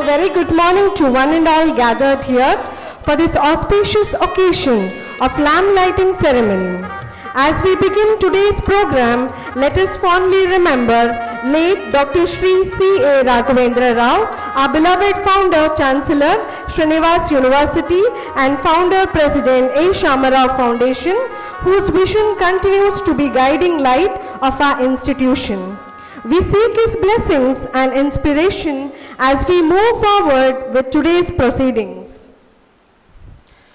very good morning to one and all gathered here for this auspicious occasion of lamp lighting ceremony. As we begin today's program, let us fondly remember late Dr. Shri C.A. Raghavendra Rao, our beloved founder, Chancellor, Srinivas University, and founder, President A. Shamarao Foundation, whose vision continues to be guiding light of our institution. We seek his blessings and inspiration as we move forward with today's proceedings.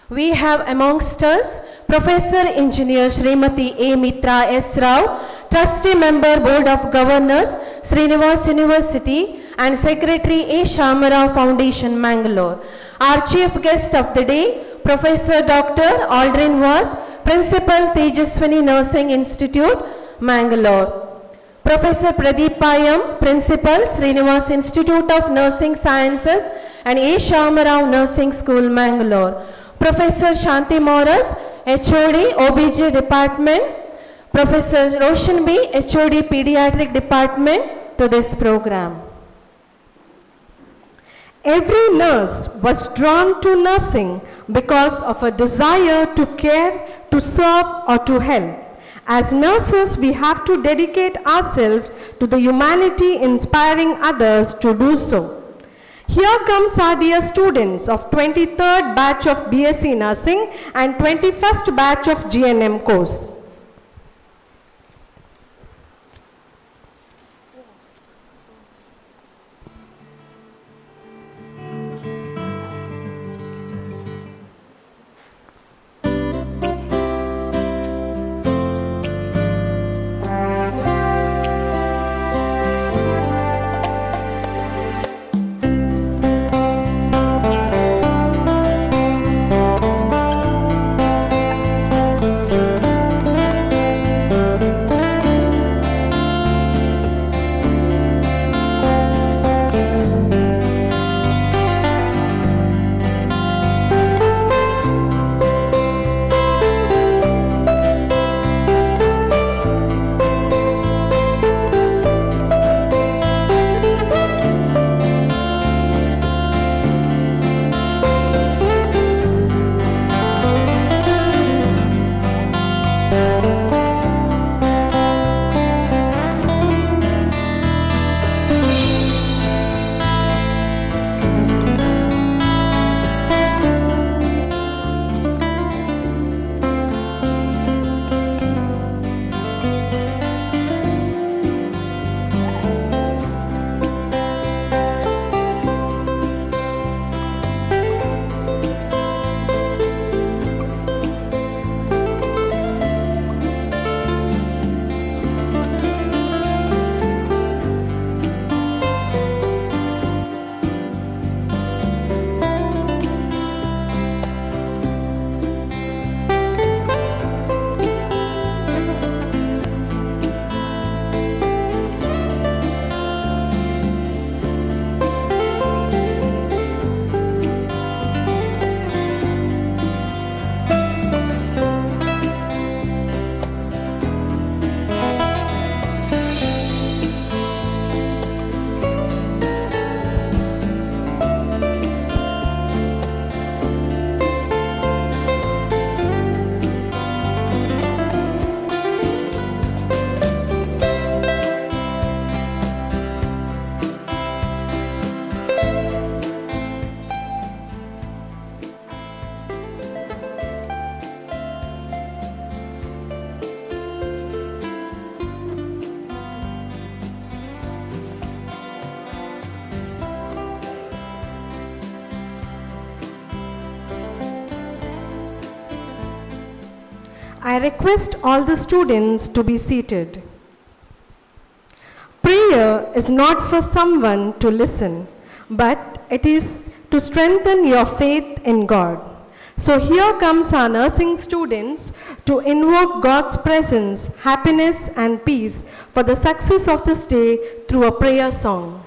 We have amongst us Professor Engineer Srimati A. Mitra S. Rao, Trustee Member Board of Governors, Srinivas University, and Secretary A. Shamarao Foundation, Mangalore. Our chief guest of the day, Professor Dr. Aldrin Was, Principal Tejaswini Nursing Institute, Mangalore. Professor Pradeep Payam, Principal, Srinivas Institute of Nursing Sciences and A. Shamarao Nursing School, Mangalore. Professor Shanti Morris, HOD, OBG Department. Professor Roshan B, HOD, Pediatric Department, to this program. Every nurse was drawn to nursing because of a desire to care, to serve, or to help. As nurses, we have to dedicate ourselves to the humanity, inspiring others to do so. Here comes our dear students of 23rd batch of B.SC Nursing and 21st batch of GNM course. I request all the students to be seated. Prayer is not for someone to listen, but it is to strengthen your faith in God. So here comes our nursing students to invoke God's presence, happiness, and peace for the success of this day through a prayer song.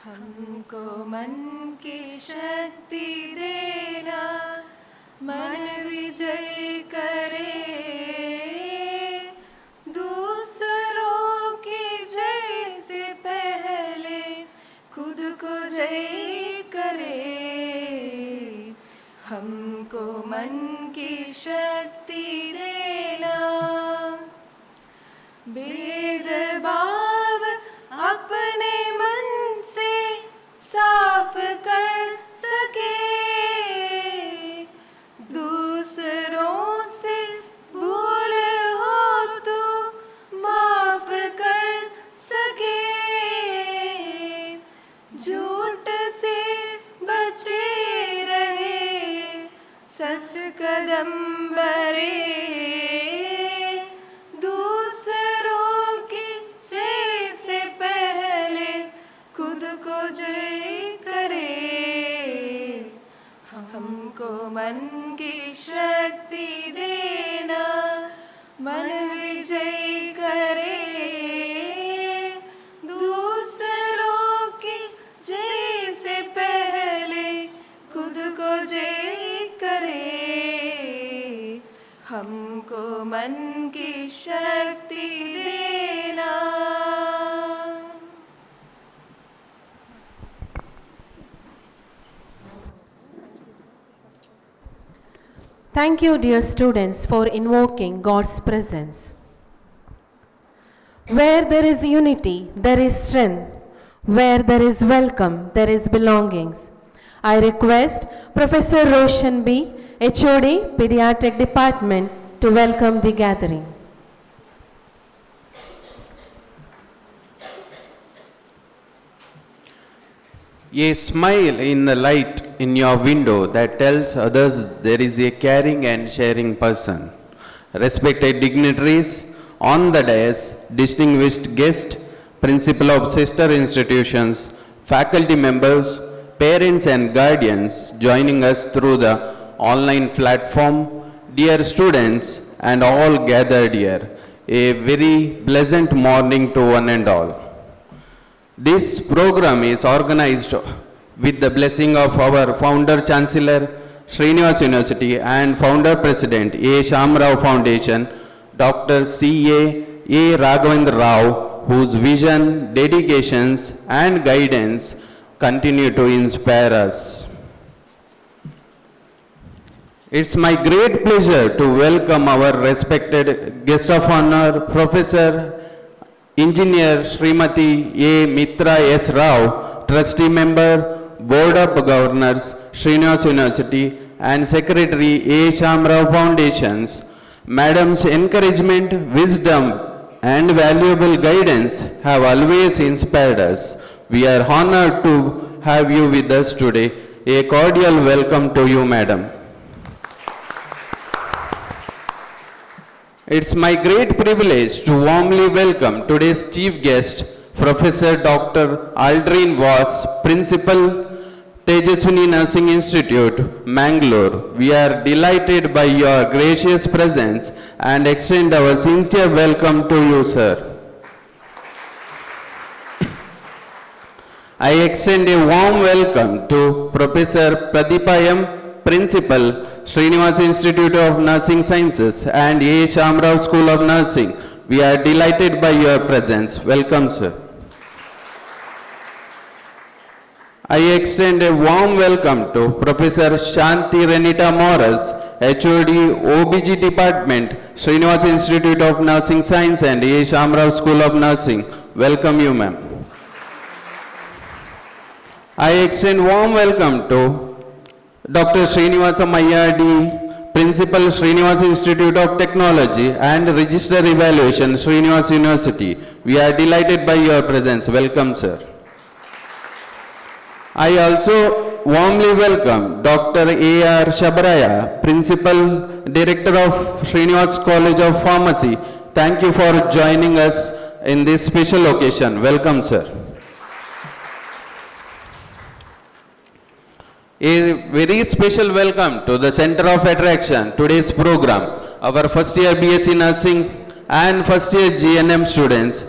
हमको मन की शक्ति देना, मन विजय करे, दूसरों की जय से पहले खुद को जय करे। हमको मन की शक्ति देना, भेदभाव अपने मन से साफ कर सके, दूसरों से भूल हो तो माफ कर सके, झूठ से बचे रहे, सच कदम बरे, दूसरों की जय से पहले खुद को जय करे। हमको मन की शक्ति देना, मन विजय करे, दूसरों की जय से पहले खुद को जय करे। हमको मन की शक्ति देना। Thank you, dear students, for invoking God's presence. Where there is unity, there is strength. Where there is welcome, there is belongings. I request Professor Roshan B., HOD, Pediatric Department, to welcome the gathering. A smile in the light in your window that tells others there is a caring and sharing person. Respected dignitaries on the dais, distinguished guests, principal of sister institutions, faculty members, parents and guardians joining us through the online platform, dear students and all gathered here, a very pleasant morning to one and all. This program is organized with the blessing of our founder chancellor, Srinivas University, and founder president, A. Shamrao Foundation, Dr. C.A. Raghavendra Rao, whose vision, dedications, and guidance continue to inspire us. It's my great pleasure to welcome our respected guest of honor, Professor Engineer Srimati A. Mitra S. Rao, Trustee Member, Board of Governors, Srinivas University, and Secretary A. Shamrao Foundations. Madam's encouragement, wisdom, and valuable guidance have always inspired us. We are honored to have you with us today. A cordial welcome to you, Madam. It's my great privilege to warmly welcome today's chief guest, Professor Dr. Aldrin Voss, Principal, Tejaswini Nursing Institute, Mangalore. We are delighted by your gracious presence and extend our sincere welcome to you, sir. I extend a warm welcome to Professor Pradeepa M., Principal, Srinivas Institute of Nursing Sciences and A. Shamrao School of Nursing. We are delighted by your presence. Welcome, sir. I extend a warm welcome to Professor Shanti Renita Morris, HOD, OBG Department, Srinivas Institute of Nursing Science and A. Shamrao School of Nursing. Welcome you, ma'am. I extend warm welcome to Dr. Srinivasa Mayyadi, Principal, Srinivas Institute of Technology and Register Evaluation, Srinivas University. We are delighted by your presence. Welcome, sir. I also warmly welcome Dr. A.R. Shabraya, Principal, Director of Srinivas College of Pharmacy. Thank you for joining us in this special occasion. Welcome, sir. A very special welcome to the center of attraction, today's program, our first year B.SC Nursing and first year GNM students.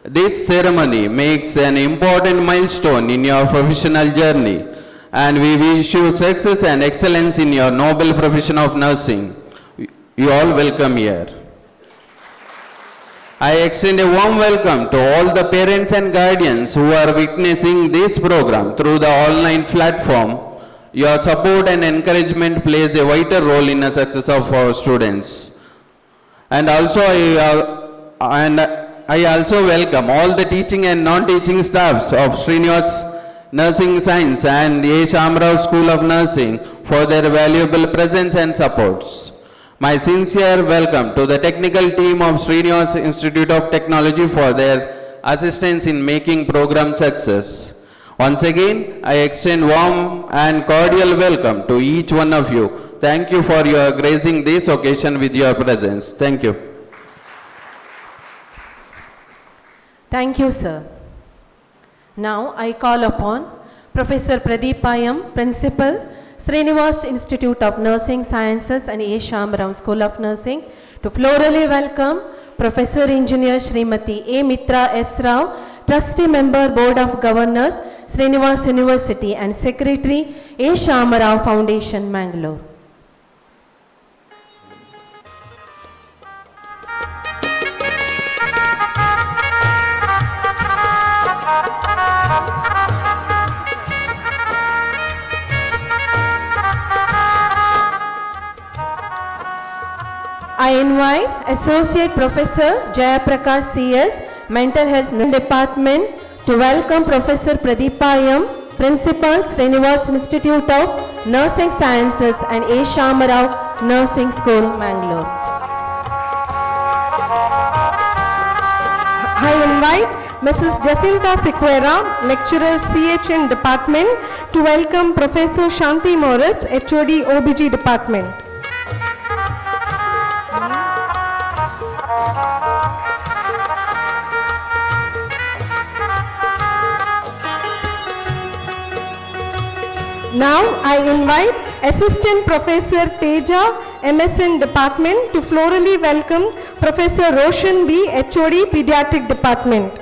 This ceremony makes an important milestone in your professional journey, and we wish you success and excellence in your noble profession of nursing. You all welcome here. I extend a warm welcome to all the parents and guardians who are witnessing this program through the online platform. Your support and encouragement plays a vital role in the success of our students. And also I also welcome all the teaching and non-teaching staffs of Srinivas Nursing Science and A. Shamrao School of Nursing for their valuable presence and supports. My sincere welcome to the technical team of Srinivas Institute of Technology for their assistance in making program success. Once again, I extend warm and cordial welcome to each one of you. Thank you for your gracing this occasion with your presence. Thank you. Thank you, sir. Now I call upon Professor Pradeep Payam, Principal, Srinivas Institute of Nursing Sciences and A. Shamrao School of Nursing, to florally welcome Professor Engineer Srimati A. Mitra S. Rao, Trustee Member Board of Governors, Srinivas University, and Secretary, A. Shamrao Foundation, Mangalore. I invite Associate Professor Jayaprakash C.S., Mental Health Department, to welcome Professor Pradeep Payam, Principal, Srinivas Institute of Nursing Sciences and A. Shamrao Nursing School, Mangalore. I invite Mrs. Jacinta Sequeira, Lecturer CHN Department, to welcome Professor Shanti Morris, HOD OBG Department. Now I invite Assistant Professor Teja, MSN Department, to florally welcome Professor Roshan B, HOD Pediatric Department.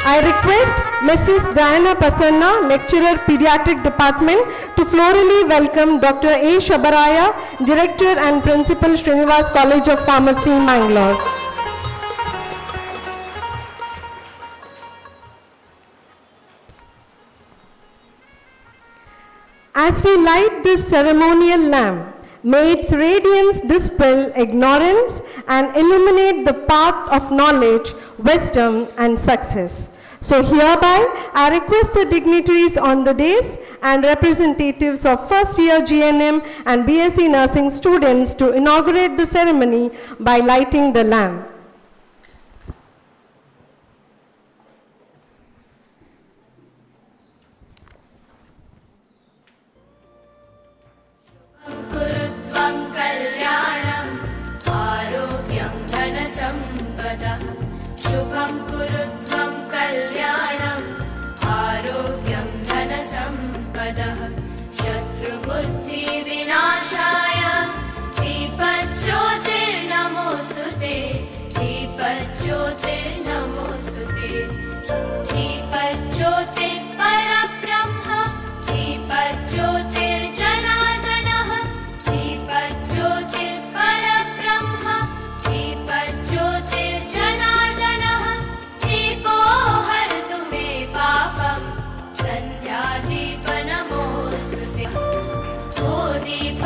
I request Mrs. Diana Pasanna, Lecturer Pediatric Department, to florally welcome Dr. A. Shabaraya, Director and Principal, Srinivas College of Pharmacy, Mangalore. As we light this ceremonial lamp, may its radiance dispel ignorance and illuminate the path of knowledge, wisdom, and success. So hereby, I request the dignitaries on the dais and representatives of first year GNM and B.SC nursing students to inaugurate the ceremony by lighting the lamp. कुरुत्वं कल्याणम् आरोग्यं धनसम्पदः शुभं कुरुत्वं कल्याणम् आरोग्यं धनसम्पदः शत्रुबुद्धिविनाशाय दीपज्योतिर्नमोऽस्तुते दीपज्योतिर्नमोऽस्तुते दीपज्योतिर्परब्रह्म दीपज्योतिर्जनार्दनः दीपज्योतिर्परब्रह्म दीपज्योतिर्जनार्दनः दीपो हरतु मे पापं सन्ध्यादीप नमोऽस्तुते ओ दीप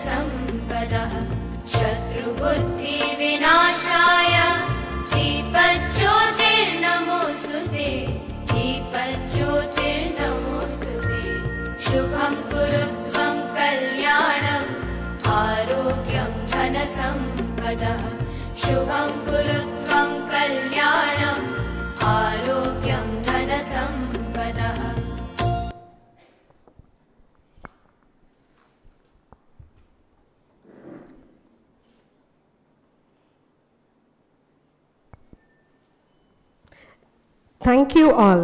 धनसम्पदः शत्रुबुद्धिविनाशाय दीपज्योतिर्नमोऽस्तु ते दीपज्योतिर्नमोऽस्तु ते शुभं कुरु त्वं कल्याणम् आरोग्यं धनसम्पदः शुभं कुरु त्वं कल्याणम् आरोग्यं धनसम्पदः Thank you all.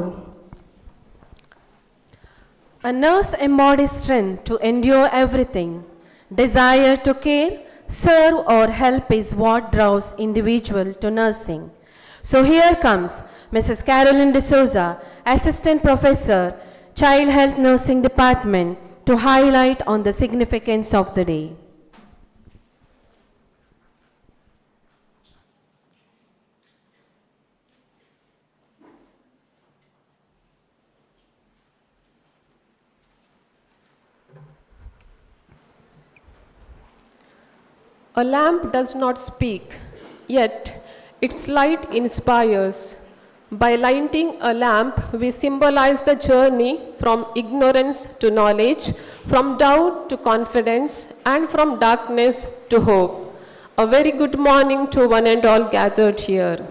A nurse embodies strength to endure everything. Desire to care, serve or help is what draws individual to nursing. So here comes Mrs. Caroline D'Souza, Assistant Professor, Child Health Nursing Department, to highlight on the significance of the day. A lamp does not speak, yet its light inspires. By lighting a lamp, we symbolize the journey from ignorance to knowledge, from doubt to confidence, and from darkness to hope. A very good morning to one and all gathered here.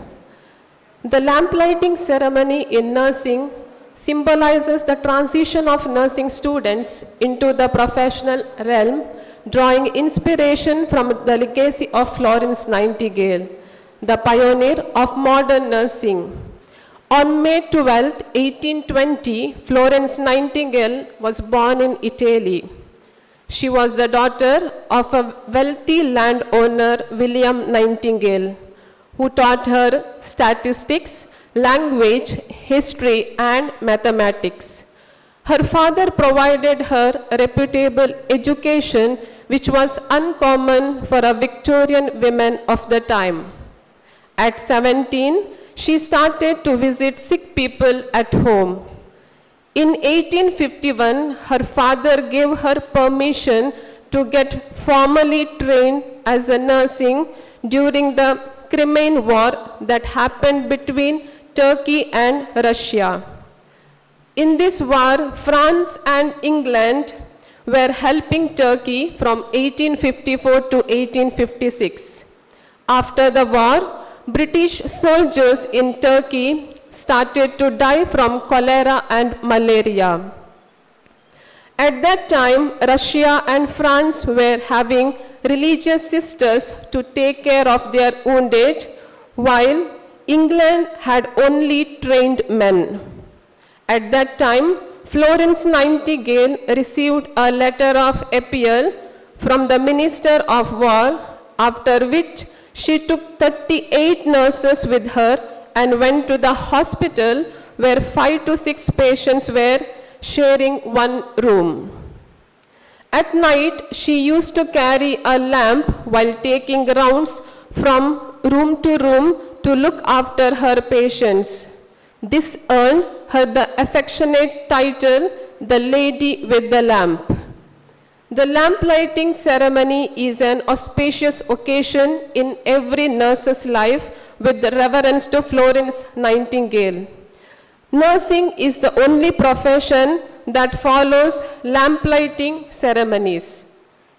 The lamp lighting ceremony in nursing symbolizes the transition of nursing students into the professional realm, drawing inspiration from the legacy of Florence Nightingale, the pioneer of modern nursing. On May 12, 1820, Florence Nightingale was born in Italy. She was the daughter of a wealthy landowner, William Nightingale, who taught her statistics, language, history, and mathematics. Her father provided her a reputable education, which was uncommon for a Victorian woman of the time. At 17, she started to visit sick people at home. In 1851, her father gave her permission to get formally trained as a nursing during the Crimean War that happened between Turkey and Russia. In this war, France and England were helping Turkey from 1854 to 1856. After the war, British soldiers in Turkey started to die from cholera and malaria. At that time, Russia and France were having religious sisters to take care of their wounded, while England had only trained men. At that time, Florence Nightingale received a letter of appeal from the Minister of War, after which she took 38 nurses with her and went to the hospital where 5 to 6 patients were sharing one room. At night, she used to carry a lamp while taking rounds from room to look after her patients. This earned her the affectionate title, the Lady with the Lamp. The lamp lighting ceremony is an auspicious occasion in every nurse's life with reverence to Florence Nightingale. Nursing is the only profession that follows lamp lighting ceremonies.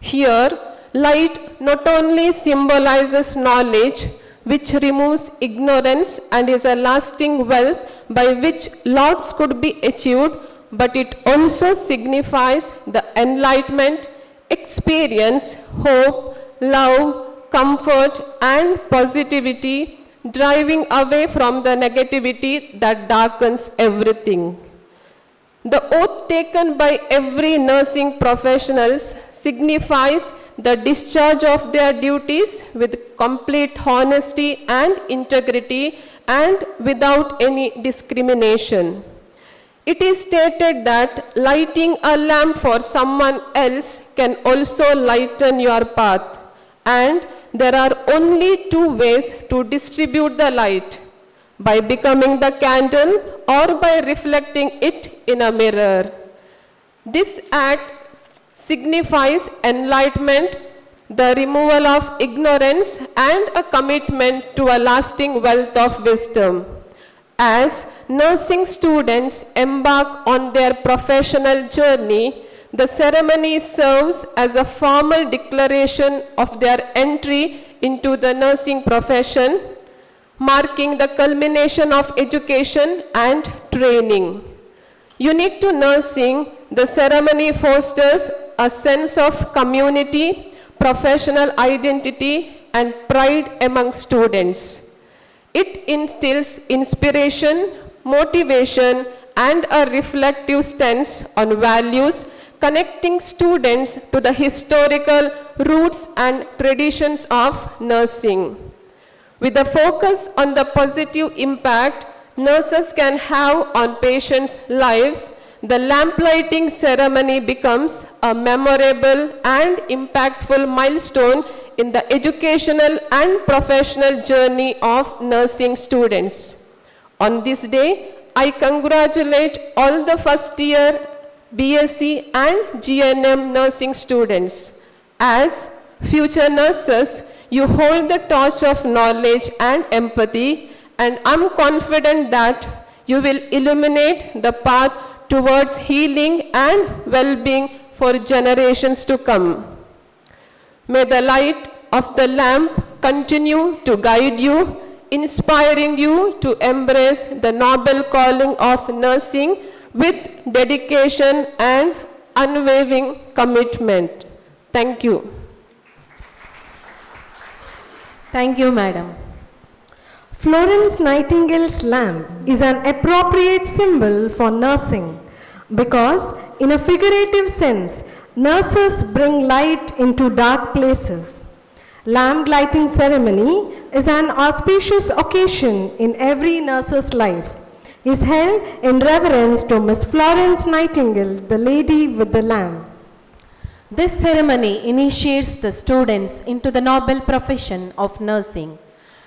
Here, light not only symbolizes knowledge, which removes ignorance and is a lasting wealth by which lots could be achieved, but it also signifies the enlightenment, experience, hope, love, comfort, and positivity, driving away from the negativity that darkens everything. The oath taken by every nursing professionals signifies the discharge of their duties with complete honesty and integrity and without any discrimination. It is stated that lighting a lamp for someone else can also lighten your path, and there are only 2 ways to distribute the light: by becoming the candle or by reflecting it in a mirror. This act signifies enlightenment, the removal of ignorance, and a commitment to a lasting wealth of wisdom. As nursing students embark on their professional journey, the ceremony serves as a formal declaration of their entry into the nursing profession, marking the culmination of education and training. Unique to nursing, the ceremony fosters a sense of community, professional identity, and pride among students. It instills inspiration, motivation, and a reflective stance on values, connecting students to the historical roots and traditions of nursing. With a focus on the positive impact nurses can have on patients' lives, the lamplighting ceremony becomes a memorable and impactful milestone in the educational and professional journey of nursing students. On this day, I congratulate all the first year B.SC and GNM nursing students. As future nurses, you hold the torch of knowledge and empathy, and I'm confident that you will illuminate the path towards healing and well-being for generations to come. May the light of the lamp continue to guide you, inspiring you to embrace the noble calling of nursing with dedication and unwavering commitment. Thank you. Thank you, Madam. Florence Nightingale's lamp is an appropriate symbol for nursing because, in a figurative sense, nurses bring light into dark places. Lamp lighting ceremony is an auspicious occasion in every nurse's life. It is held in reverence to Miss Florence Nightingale, the lady with the lamp. This ceremony initiates the students into the noble profession of nursing,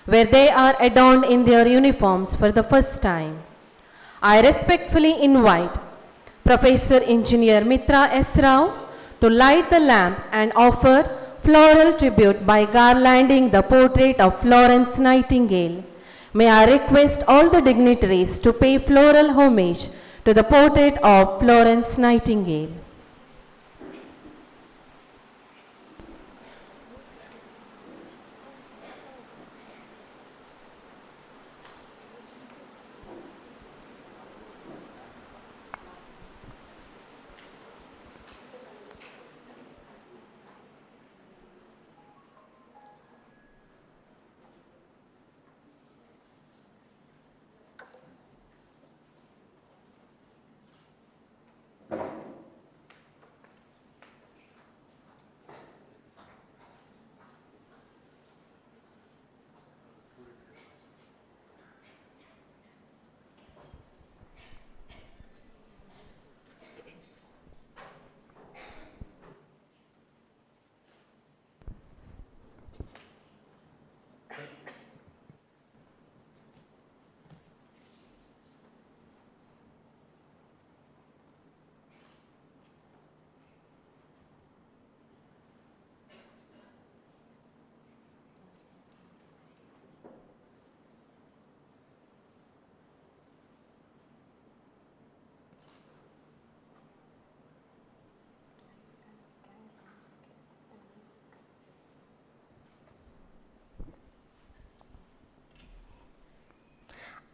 where they are adorned in their uniforms for the first time. I respectfully invite Professor Engineer Mitra S. Rao to light the lamp and offer floral tribute by garlanding the portrait of Florence Nightingale. May I request all the dignitaries to pay floral homage to the portrait of Florence Nightingale.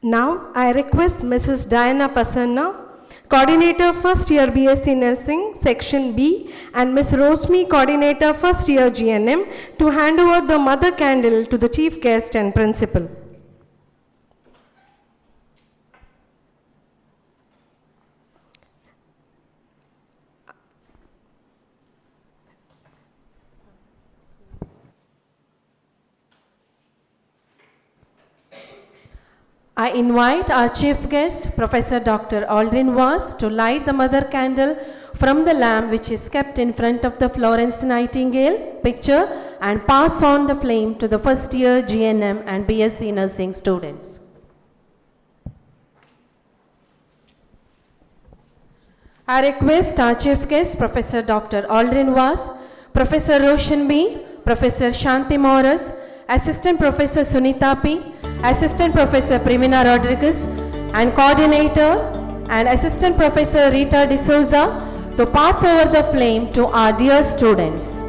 Now, I request Mrs. Diana Pasanna, Coordinator First Year B.SC Nursing, Section B, and Ms. Rosmi, Coordinator First Year GNM, to hand over the mother candle to the Chief Guest and Principal. I invite our chief guest, Professor Dr. Aldrin Voss, to light the mother candle from the lamp which is kept in front of the Florence Nightingale picture and pass on the flame to the first year GNM and B.SC nursing students. I request our chief guest, Professor Dr. Aldrin Vas, Professor Roshan B., Professor Shanti Morris, Assistant Professor Sunita P., Assistant Professor Primina Rodriguez, and Coordinator and Assistant Professor Rita D'Souza to pass over the flame to our dear students.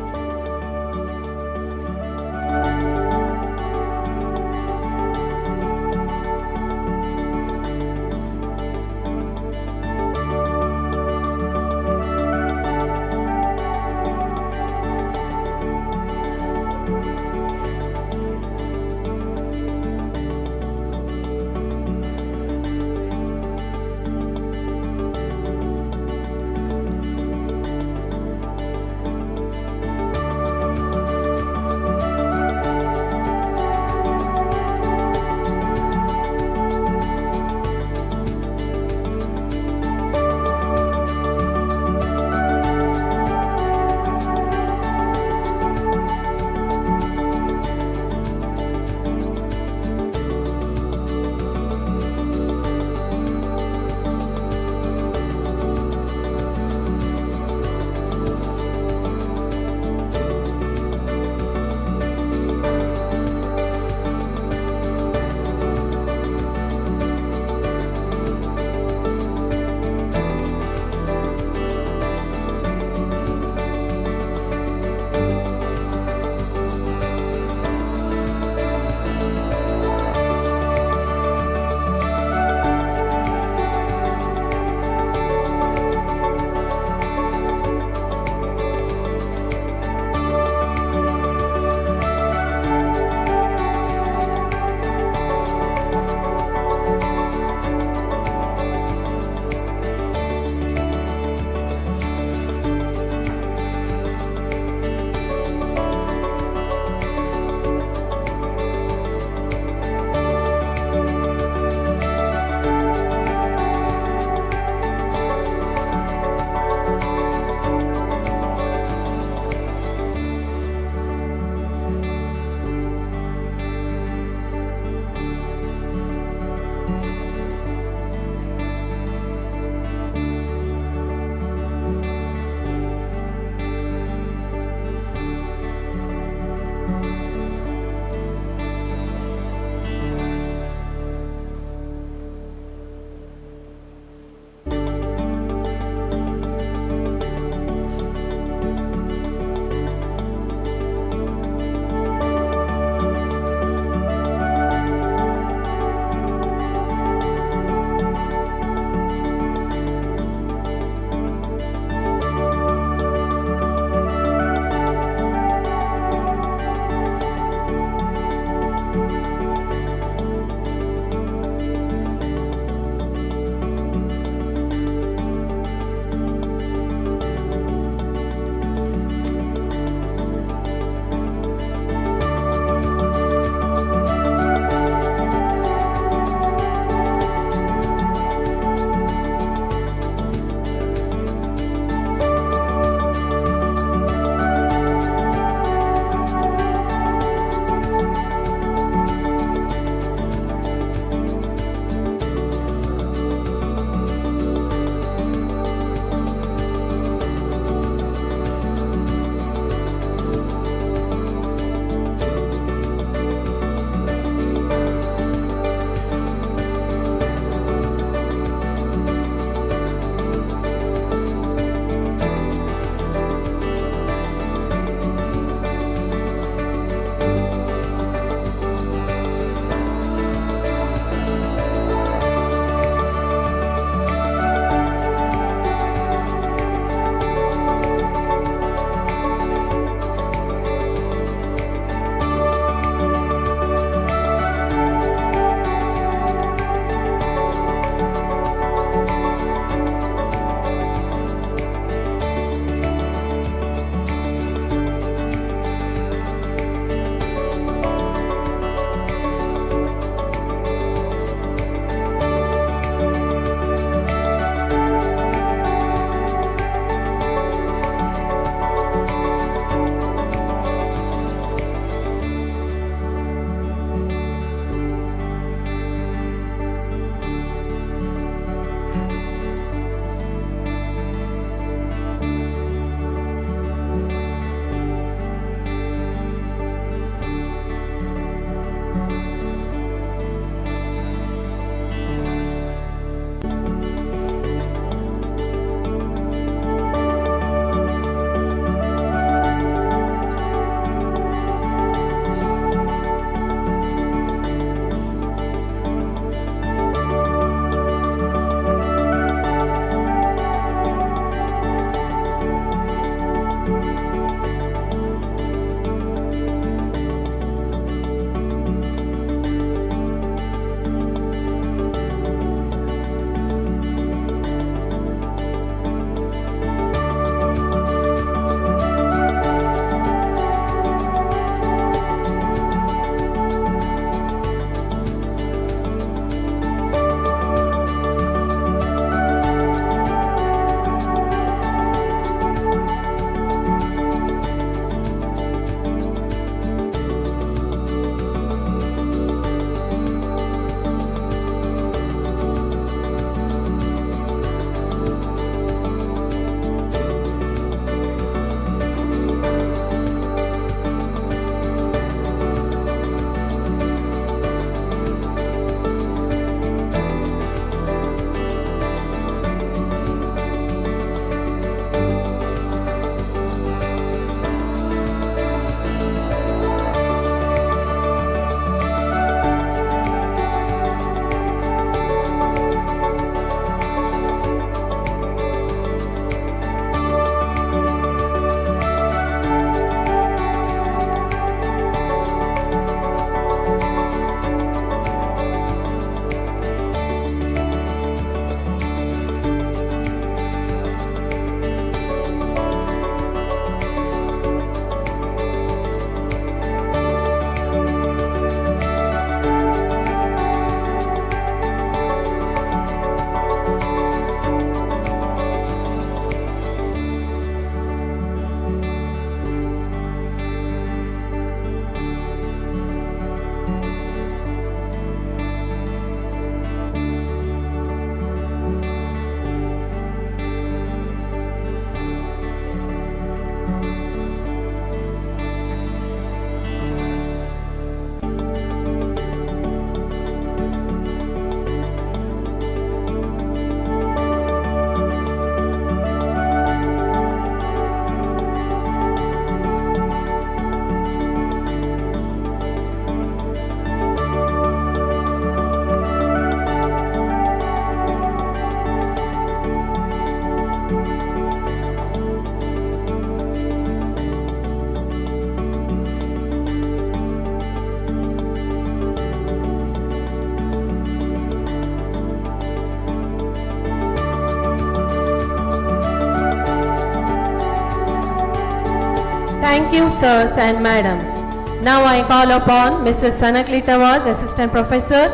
you, sirs and madams. Now I call upon Mrs. Sanaklita Vaz, Assistant Professor,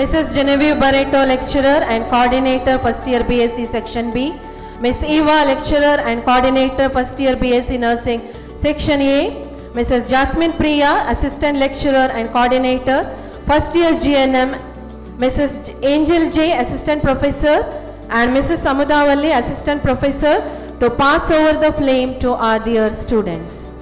Mrs. Genevieve Barreto, Lecturer and Coordinator, First Year B.SC Section B, Ms. Eva, Lecturer and Coordinator, First Year B.SC Nursing Section A, Mrs. Jasmine Priya, Assistant Lecturer and Coordinator, First Year GNM, Mrs. Angel J, Assistant Professor, and Mrs. Samudavalli, Assistant Professor, to pass over the flame to our dear students.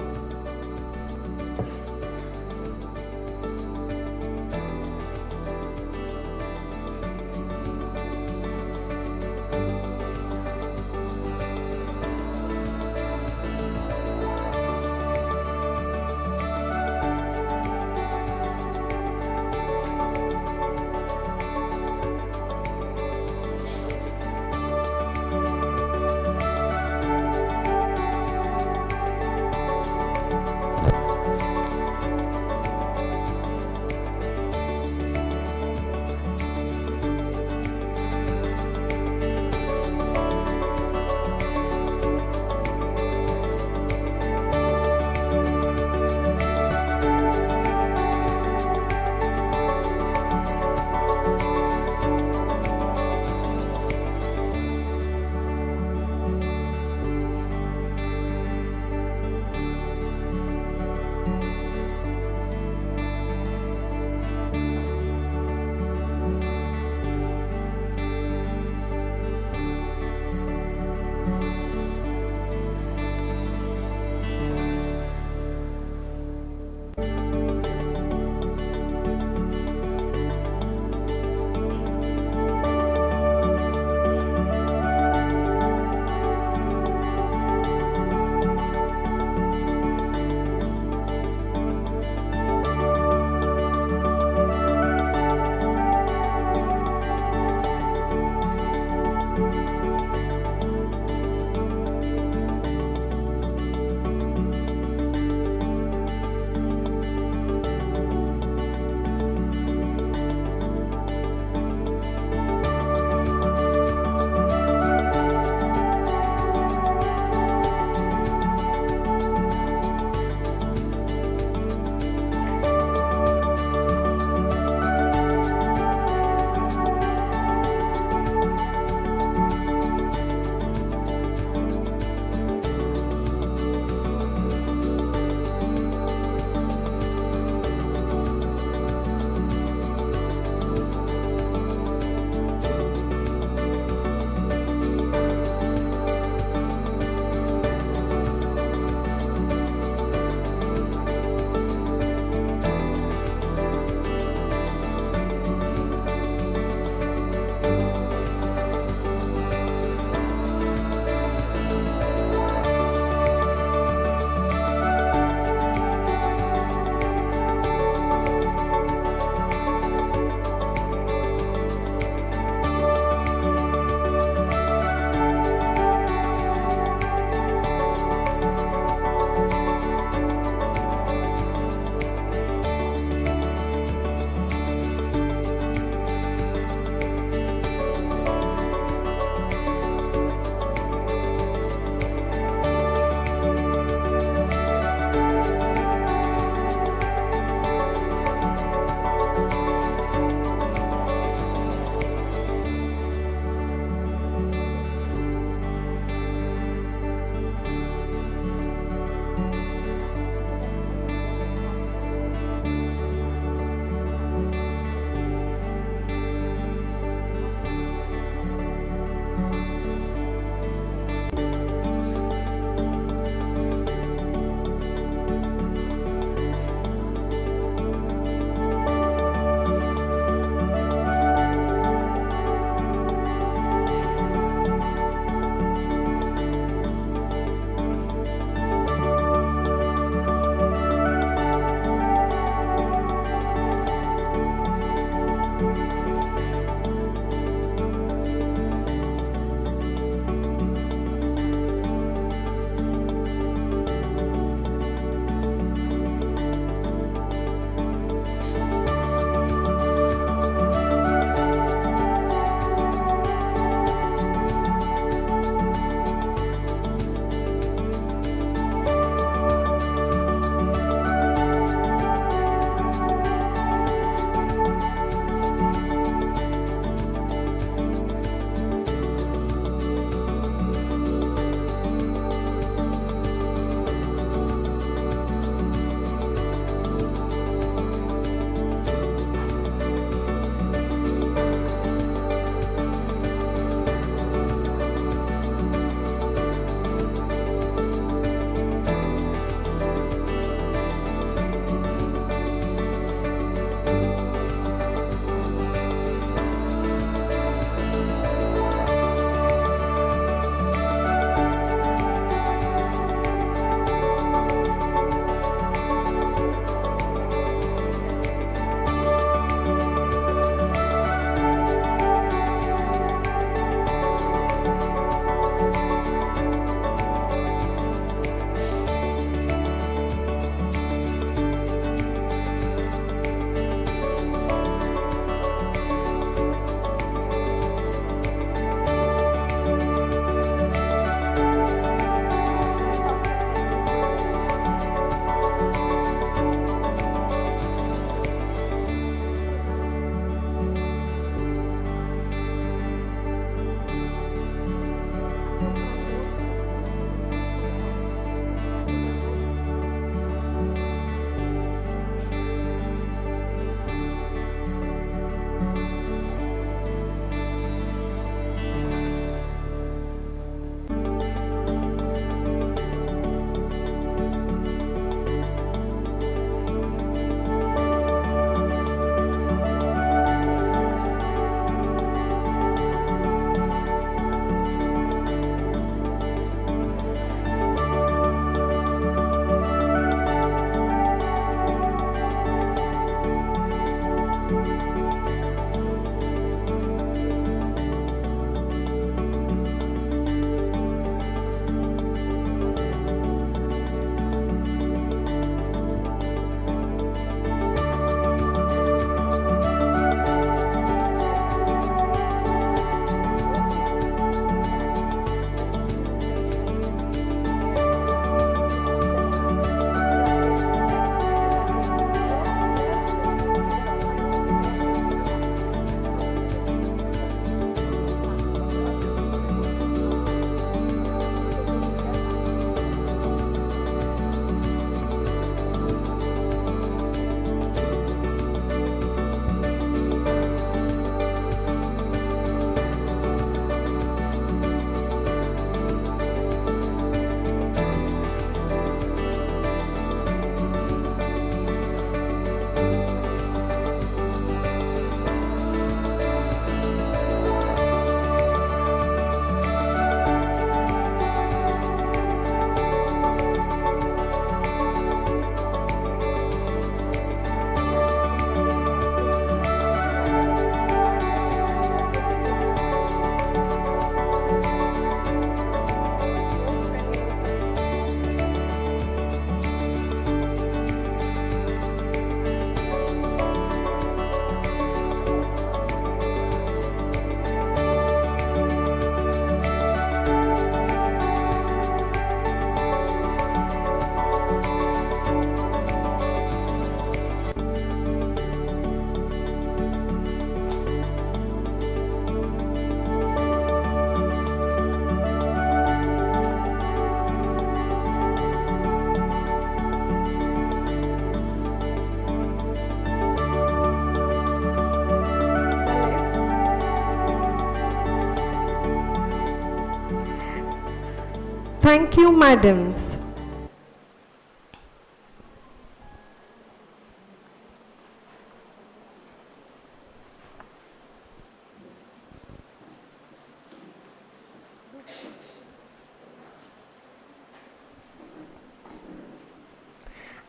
Thank you, madams.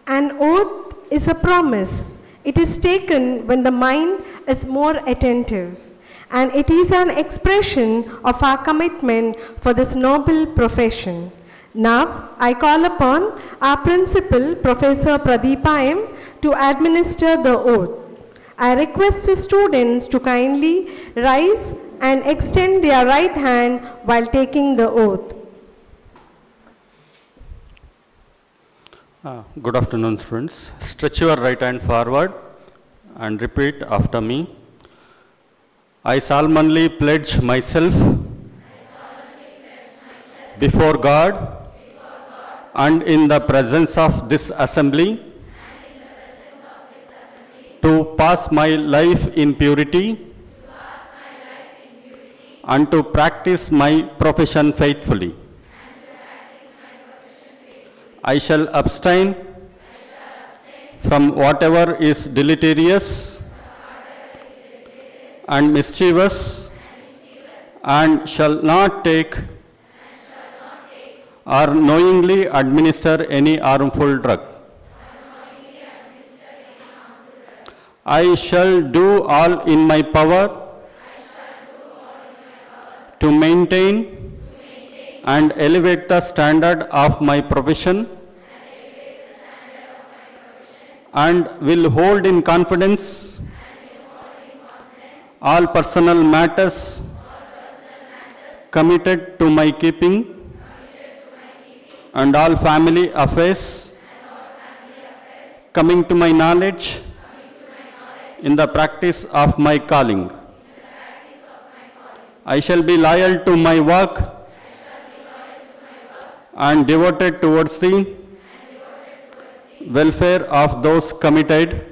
An oath is a promise. It is taken when the mind is more attentive, and it is an expression of our commitment for this noble profession. Now, I call upon our principal, Professor Pradeepa M., to administer the oath. I request the students to kindly rise and extend their right hand while taking the oath. Good afternoon, students. Stretch your right hand forward and repeat after me. I solemnly pledge myself before God and in the presence of this assembly to pass my life in purity and to practice my profession faithfully. I shall abstain from whatever is deleterious and mischievous, and shall not take or knowingly administer any harmful drug. I shall do all in my power to maintain and elevate the standard of my profession, and will hold in confidence all personal matters committed to my keeping, and all family affairs coming to my knowledge in the practice of my calling. I shall be loyal to my work and devoted towards the welfare of those committed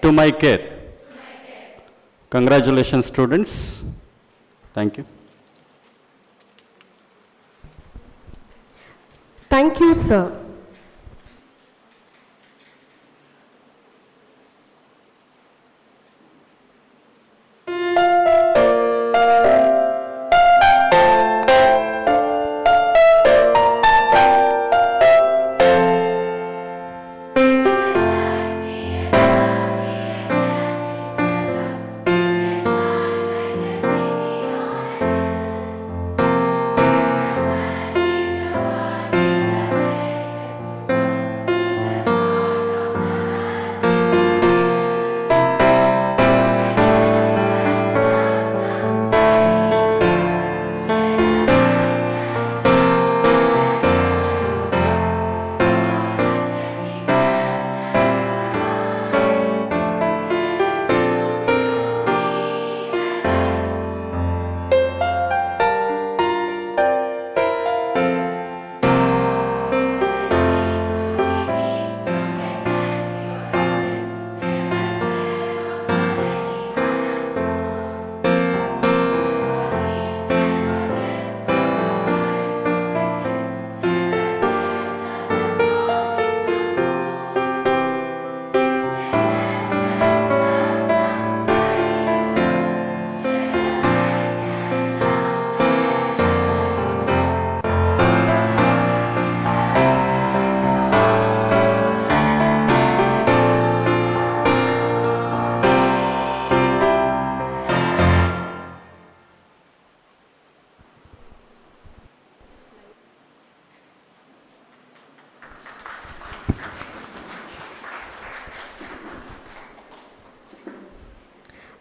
to my care. Congratulations, students. Thank you. Thank you, sir.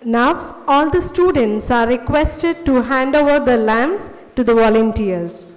Now, all the students are requested to hand over the lamps to the volunteers.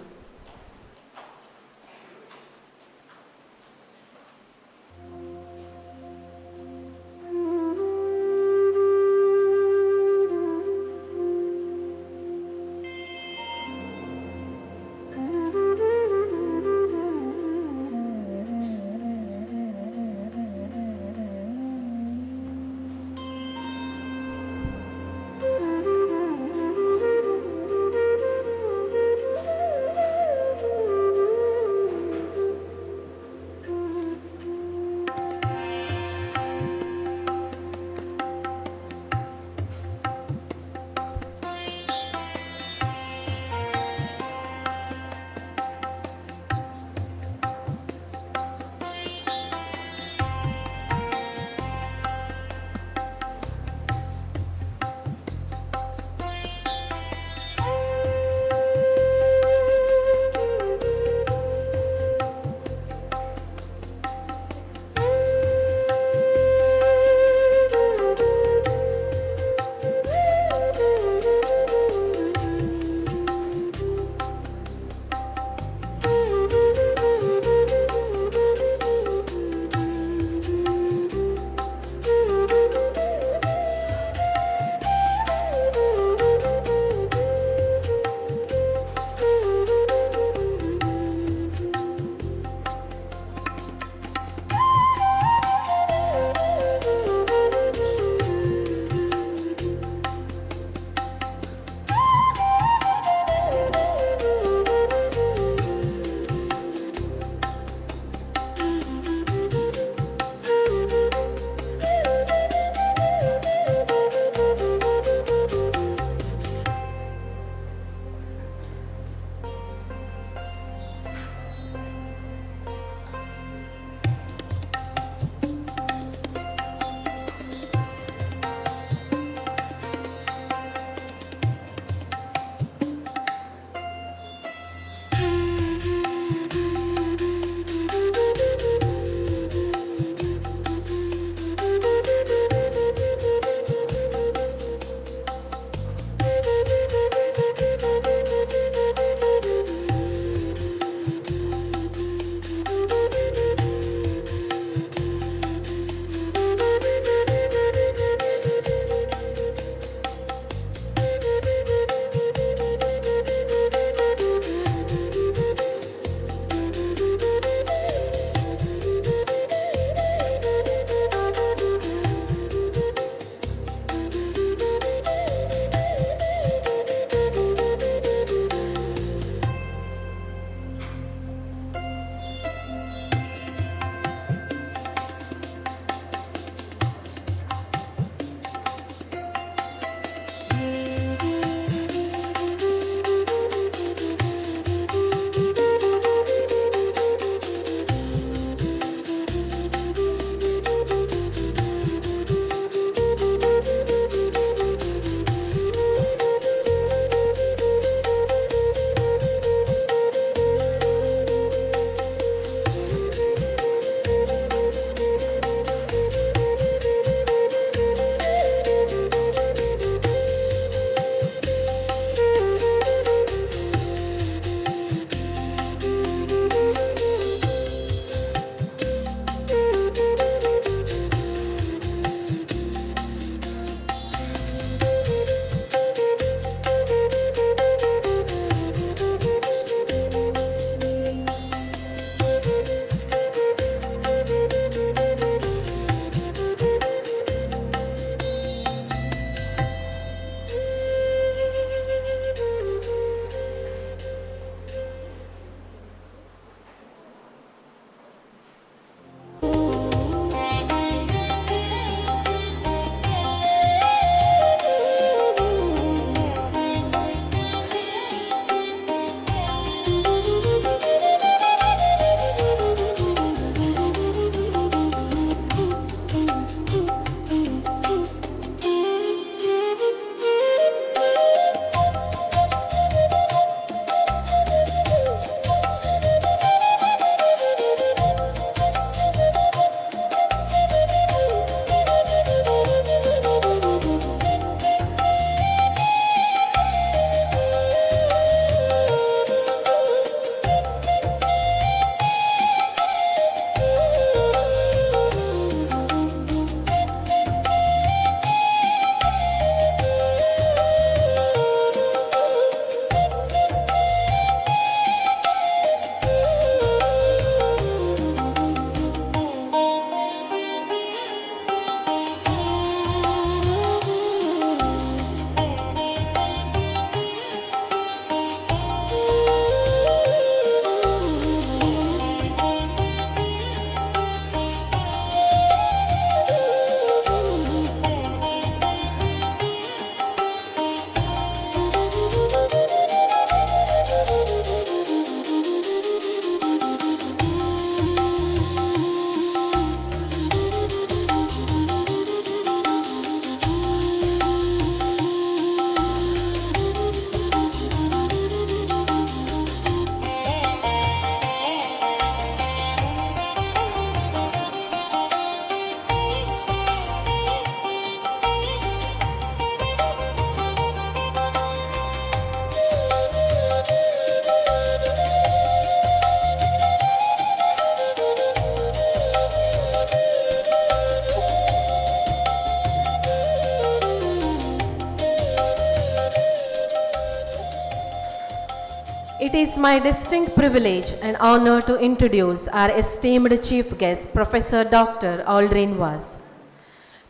It is my distinct privilege and honor to introduce our esteemed chief guest, Professor Dr. Aldrin Was.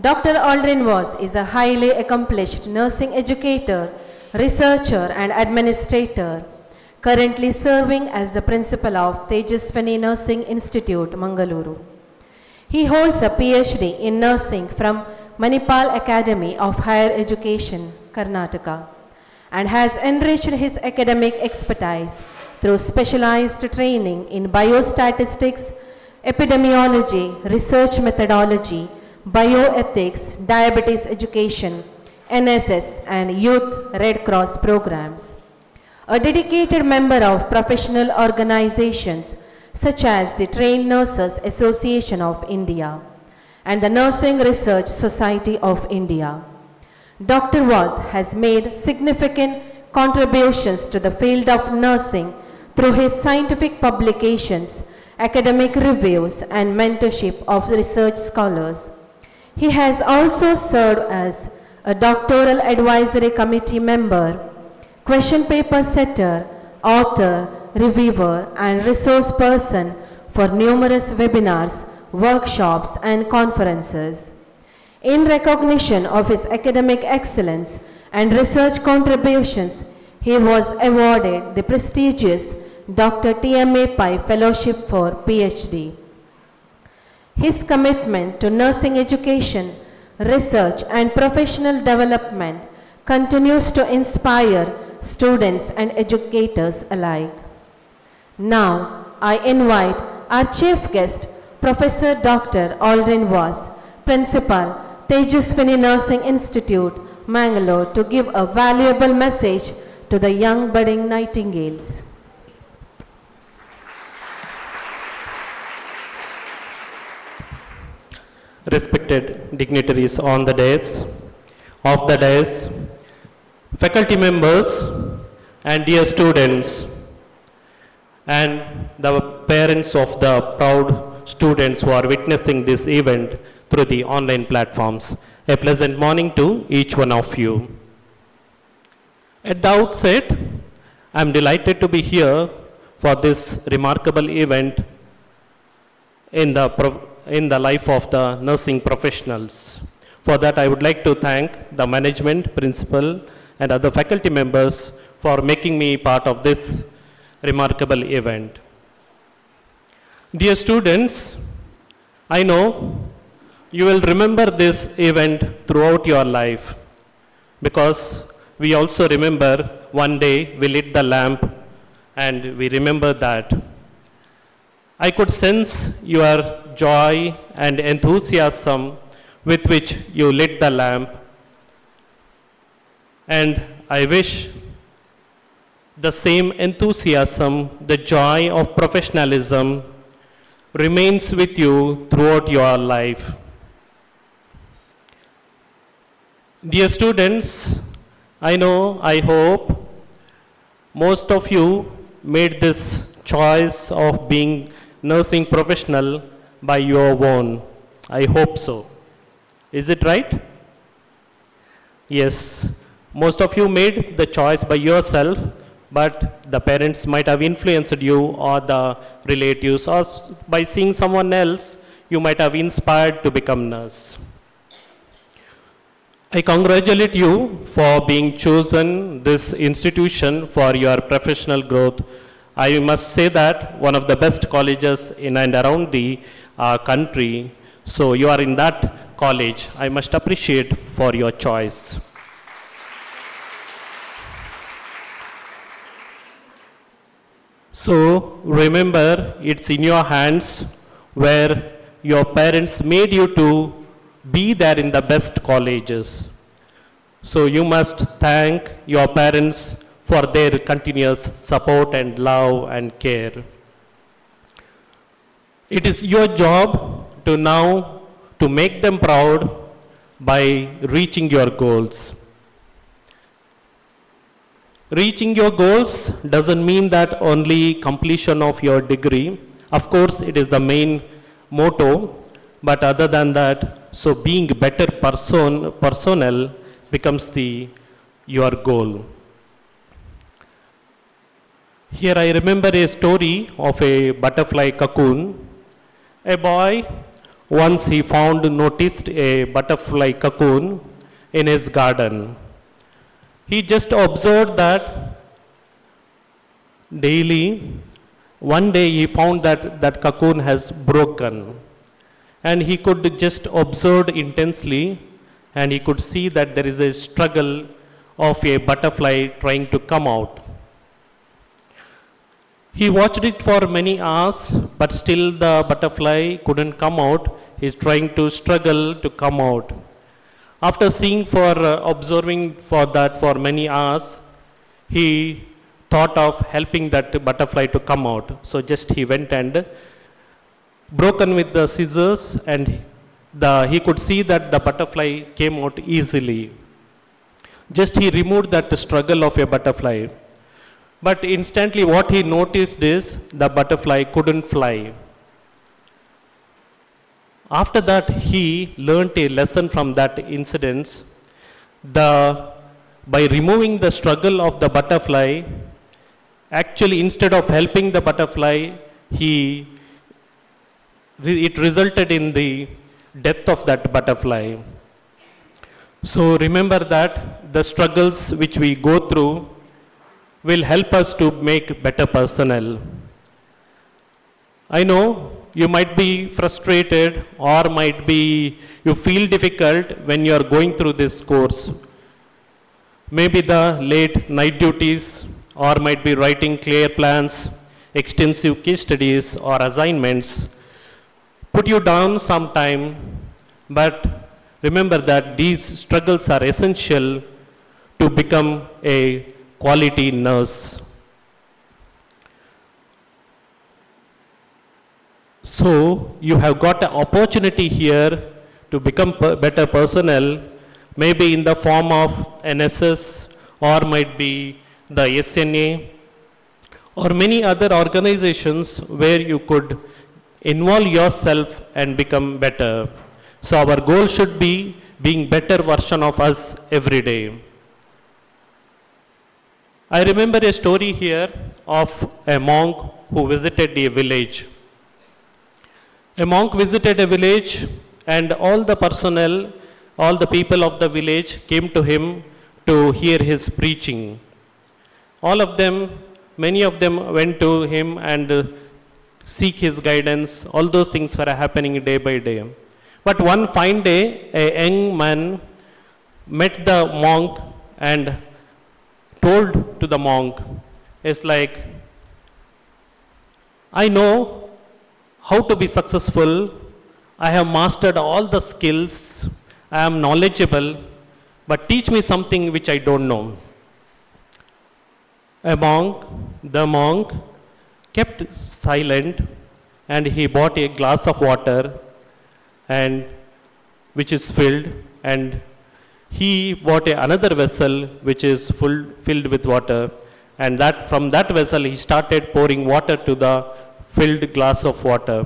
Dr. Aldrin Was is a highly accomplished nursing educator, researcher, and administrator, currently serving as the principal of Tejaswini Nursing Institute, Mangaluru. He holds a PhD in nursing from Manipal Academy of Higher Education, Karnataka, and has enriched his academic expertise through specialized training in biostatistics, epidemiology, research methodology, bioethics, diabetes education, NSS, and Youth Red Cross programs. A dedicated member of professional organizations such as the Trained Nurses Association of India and the Nursing Research Society of India. Dr. Was has made significant contributions to the field of nursing through his scientific publications, academic reviews, and mentorship of research scholars. He has also served as a doctoral advisory committee member, question paper setter, author, reviewer, and resource person for numerous webinars, workshops, and conferences. In recognition of his academic excellence and research contributions, he was awarded the prestigious Dr. T.M.A. Pai Fellowship for PhD. His commitment to nursing education, research, and professional development continues to inspire students and educators alike. Now, I invite our chief guest, Professor Dr. Aldrin Was, Principal, Tejaswini Nursing Institute, Mangalore, to give a valuable message to the young budding nightingales. Respected dignitaries on the dais, of the dais, faculty members, and dear students, and the parents of the proud students who are witnessing this event through the online platforms. A pleasant morning to each one of you. At the outset, I am delighted to be here for this remarkable event in the life of the nursing professionals. For that, I would like to thank the management, principal, and other faculty members for making me part of this remarkable event. Dear students, I know you will remember this event throughout your life, because we also remember one day we lit the lamp and we remember that. I could sense your joy and enthusiasm with which you lit the lamp, and I wish the same enthusiasm, the joy of professionalism remains with you throughout your life. Dear students, I hope most of you made this choice of being nursing professional by your own. I hope so. Is it right? Yes. Most of you made the choice by yourself, but the parents might have influenced you, or the relatives, or by seeing someone else, you might have inspired to become nurse. I congratulate you for being chosen this institution for your professional growth. I must say that one of the best colleges in and around the country. So you are in that college. I must appreciate for your choice. So remember, it's in your hands, where your parents made you to be there in the best colleges. So you must thank your parents for their continuous support and love and care. It is your job to now to make them proud by reaching your goals. Reaching your goals doesn't mean that only completion of your degree. Of course, it is the main motto, but other than that, so being better personnel becomes your goal. Here I remember a story of a butterfly cocoon. A boy once he noticed a butterfly cocoon in his garden. He just observed that daily. One day he found that that cocoon has broken, and he could just observe intensely, and he could see that there is a struggle of a butterfly trying to come out. He watched it for many hours, but still the butterfly couldn't come out. He's trying to struggle to come out. After observing for that for many hours, he thought of helping that butterfly to come out. So just he went and broken with the scissors, and he could see that the butterfly came out easily. Just he removed that struggle of a butterfly. But instantly what he noticed is the butterfly couldn't fly. After that, he learnt a lesson from that incident. By removing the struggle of the butterfly, actually instead of helping the butterfly, it resulted in the death of that butterfly. So remember that the struggles which we go through will help us to make better personnel. I know you might be frustrated, or you feel difficult when you are going through this course. Maybe the late night duties, or might be writing clear plans, extensive case studies or assignments put you down sometime, but remember that these struggles are essential to become a quality nurse. So you have got an opportunity here to become better personnel, maybe in the form of NSS, or might be the SNA, or many other organizations where you could involve yourself and become better. So our goal should be being better version of us every day. I remember a story here of a monk who visited a village. A monk visited a village, and all the personnel, all the people of the village came to him to hear his preaching. Many of them went to him and seek his guidance. All those things were happening day by day. But one fine day, a young man met the monk and told to the monk, it's like, I know how to be successful. I have mastered all the skills. I am knowledgeable, but teach me something which I don't know. The monk kept silent, and he bought a glass of water, and which is filled, and he bought another vessel which is filled with water, and from that vessel he started pouring water to the filled glass of water.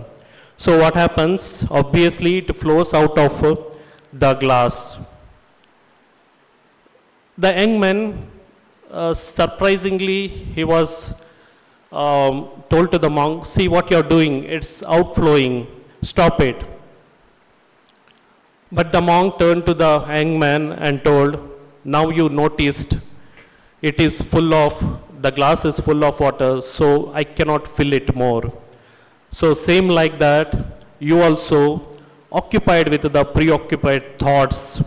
So what happens? Obviously it flows out of the glass. The young man, surprisingly, he was told to the monk, see what you are doing, it's outflowing, stop it. But the monk turned to the young man and told, now you noticed the glass is full of water, so I cannot fill it more. So same like that, you also occupied with the preoccupied thoughts,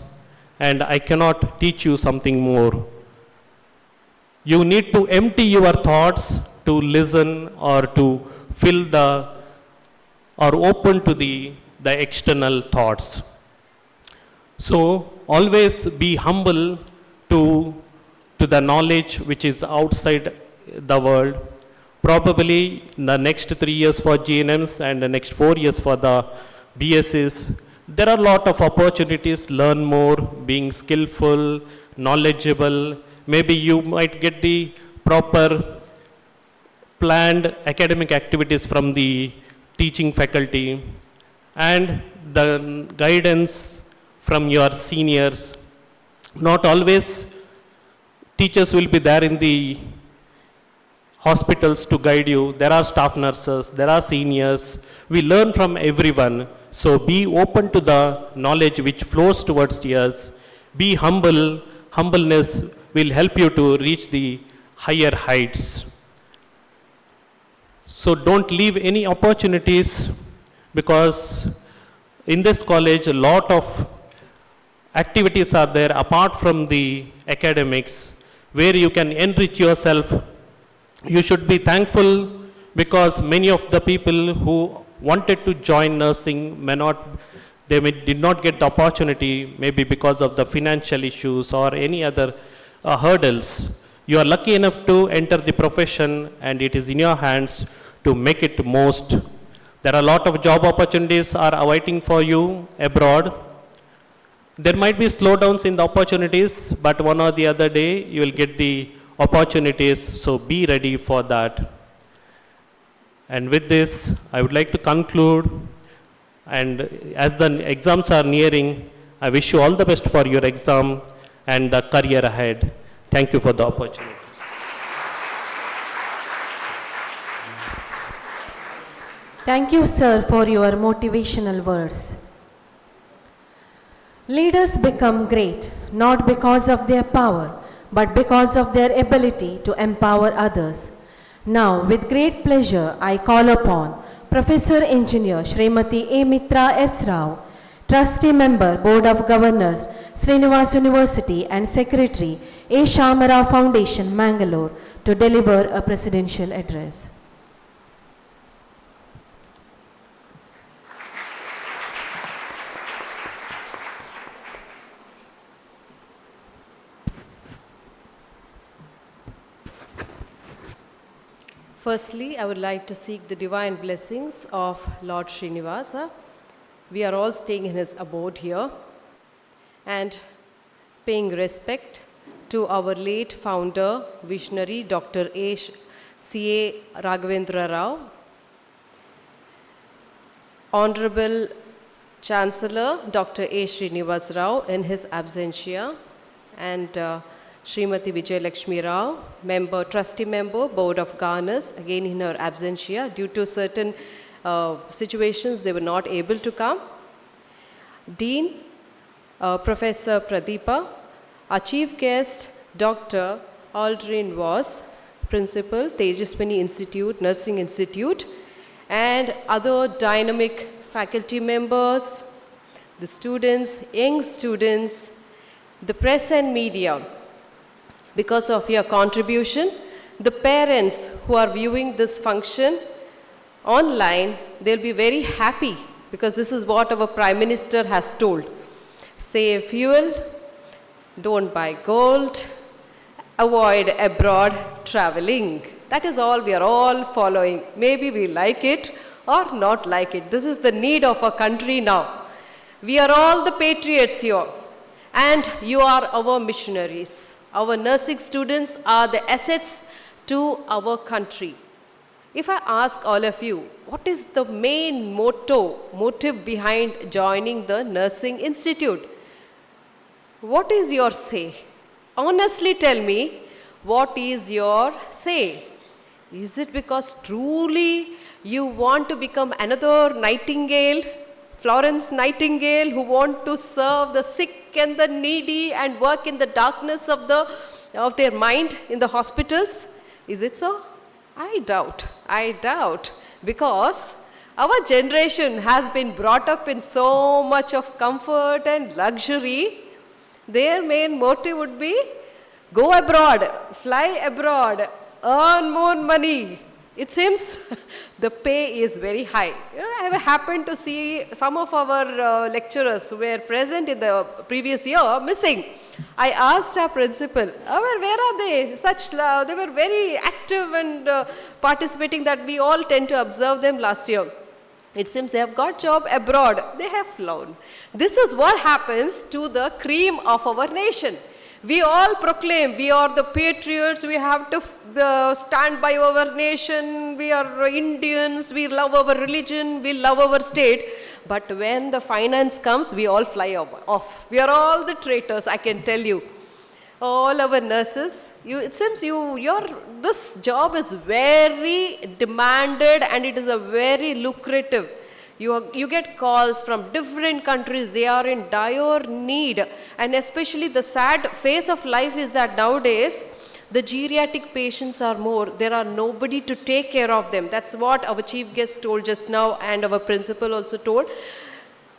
and I cannot teach you something more. You need to empty your thoughts to listen or to open to the external thoughts. So always be humble to the knowledge which is outside the world. Probably the next 3 years for GNMs and the next 4 years for the B.SCs, there are a lot of opportunities, learn more, being skillful, knowledgeable. Maybe you might get the proper planned academic activities from the teaching faculty and the guidance from your seniors. Not always teachers will be there in the hospitals to guide you. There are staff nurses, there are seniors. We learn from everyone. So be open to the knowledge which flows towards us. Be humble. Humbleness will help you to reach the higher heights. So don't leave any opportunities, because in this college a lot of activities are there apart from the academics where you can enrich yourself. You should be thankful, because many of the people who wanted to join nursing did not get the opportunity, maybe because of the financial issues or any other hurdles. You are lucky enough to enter the profession, and it is in your hands to make it most. There are a lot of job opportunities are awaiting for you abroad. There might be slowdowns in the opportunities, but one or the other day you will get the opportunities, so be ready for that. And with this, I would like to conclude, and as the exams are nearing, I wish you all the best for your exam and the career ahead. Thank you for the opportunity. Thank you, sir, for your motivational words. Leaders become great not because of their power, but because of their ability to empower others. Now, with great pleasure, I call upon Professor Engineer Srimati A. Mitra S. Rao, Trustee Member, Board of Governors, Srinivas University, and Secretary, A. Shamara Foundation, Mangalore, to deliver a presidential address. Firstly, I would like to seek the divine blessings of Lord Srinivasa. We are all staying in his abode here and paying respect to our late founder, visionary Dr. C.A. Raghavendra Rao, Honorable Chancellor Dr. A. Srinivas Rao in his absentia, and Srimati Vijay Lakshmi Rao, trustee member, Board of Governors, again in her absentia. Due to certain situations, they were not able to come. Dean, Professor Pradeepa, our chief guest, Dr. Aldrin Was, Principal, Tejaswini Institute, Nursing Institute, and other dynamic faculty members, the students, young students, the press and media. Because of your contribution, the parents who are viewing this function online, they'll be very happy, because this is what our Prime Minister has told. Save fuel, don't buy gold, avoid abroad traveling. That is all we are all following. Maybe we like it or not like it. This is the need of our country now. We are all the patriots here, and you are our missionaries. Our nursing students are the assets to our country. If I ask all of you, what is the main motive behind joining the Nursing Institute? What is your say? Honestly tell me, what is your say? Is it because truly you want to become another Nightingale, Florence Nightingale, who want to serve the sick and the needy and work in the darkness of their mind in the hospitals? Is it so? I doubt, because our generation has been brought up in so much of comfort and luxury. Their main motive would be go abroad, fly abroad, earn more money. It seems the pay is very high. I have happened to see some of our lecturers who were present in the previous year missing. I asked our principal, where are they? They were very active and participating, that we all tend to observe them last year. It seems they have got job abroad. They have flown. This is what happens to the cream of our nation. We all proclaim we are the patriots, we have to stand by our nation, we are Indians, we love our religion, we love our state. But when the finance comes, we all fly off. We are all the traitors, I can tell you. all our nurses. It seems this job is very demanded and it is a very lucrative. You get calls from different countries. They are in dire need. And especially the sad phase of life is that nowadays, the geriatric patients are more. There are nobody to take care of them. That's what our chief guest told just now and our principal also told.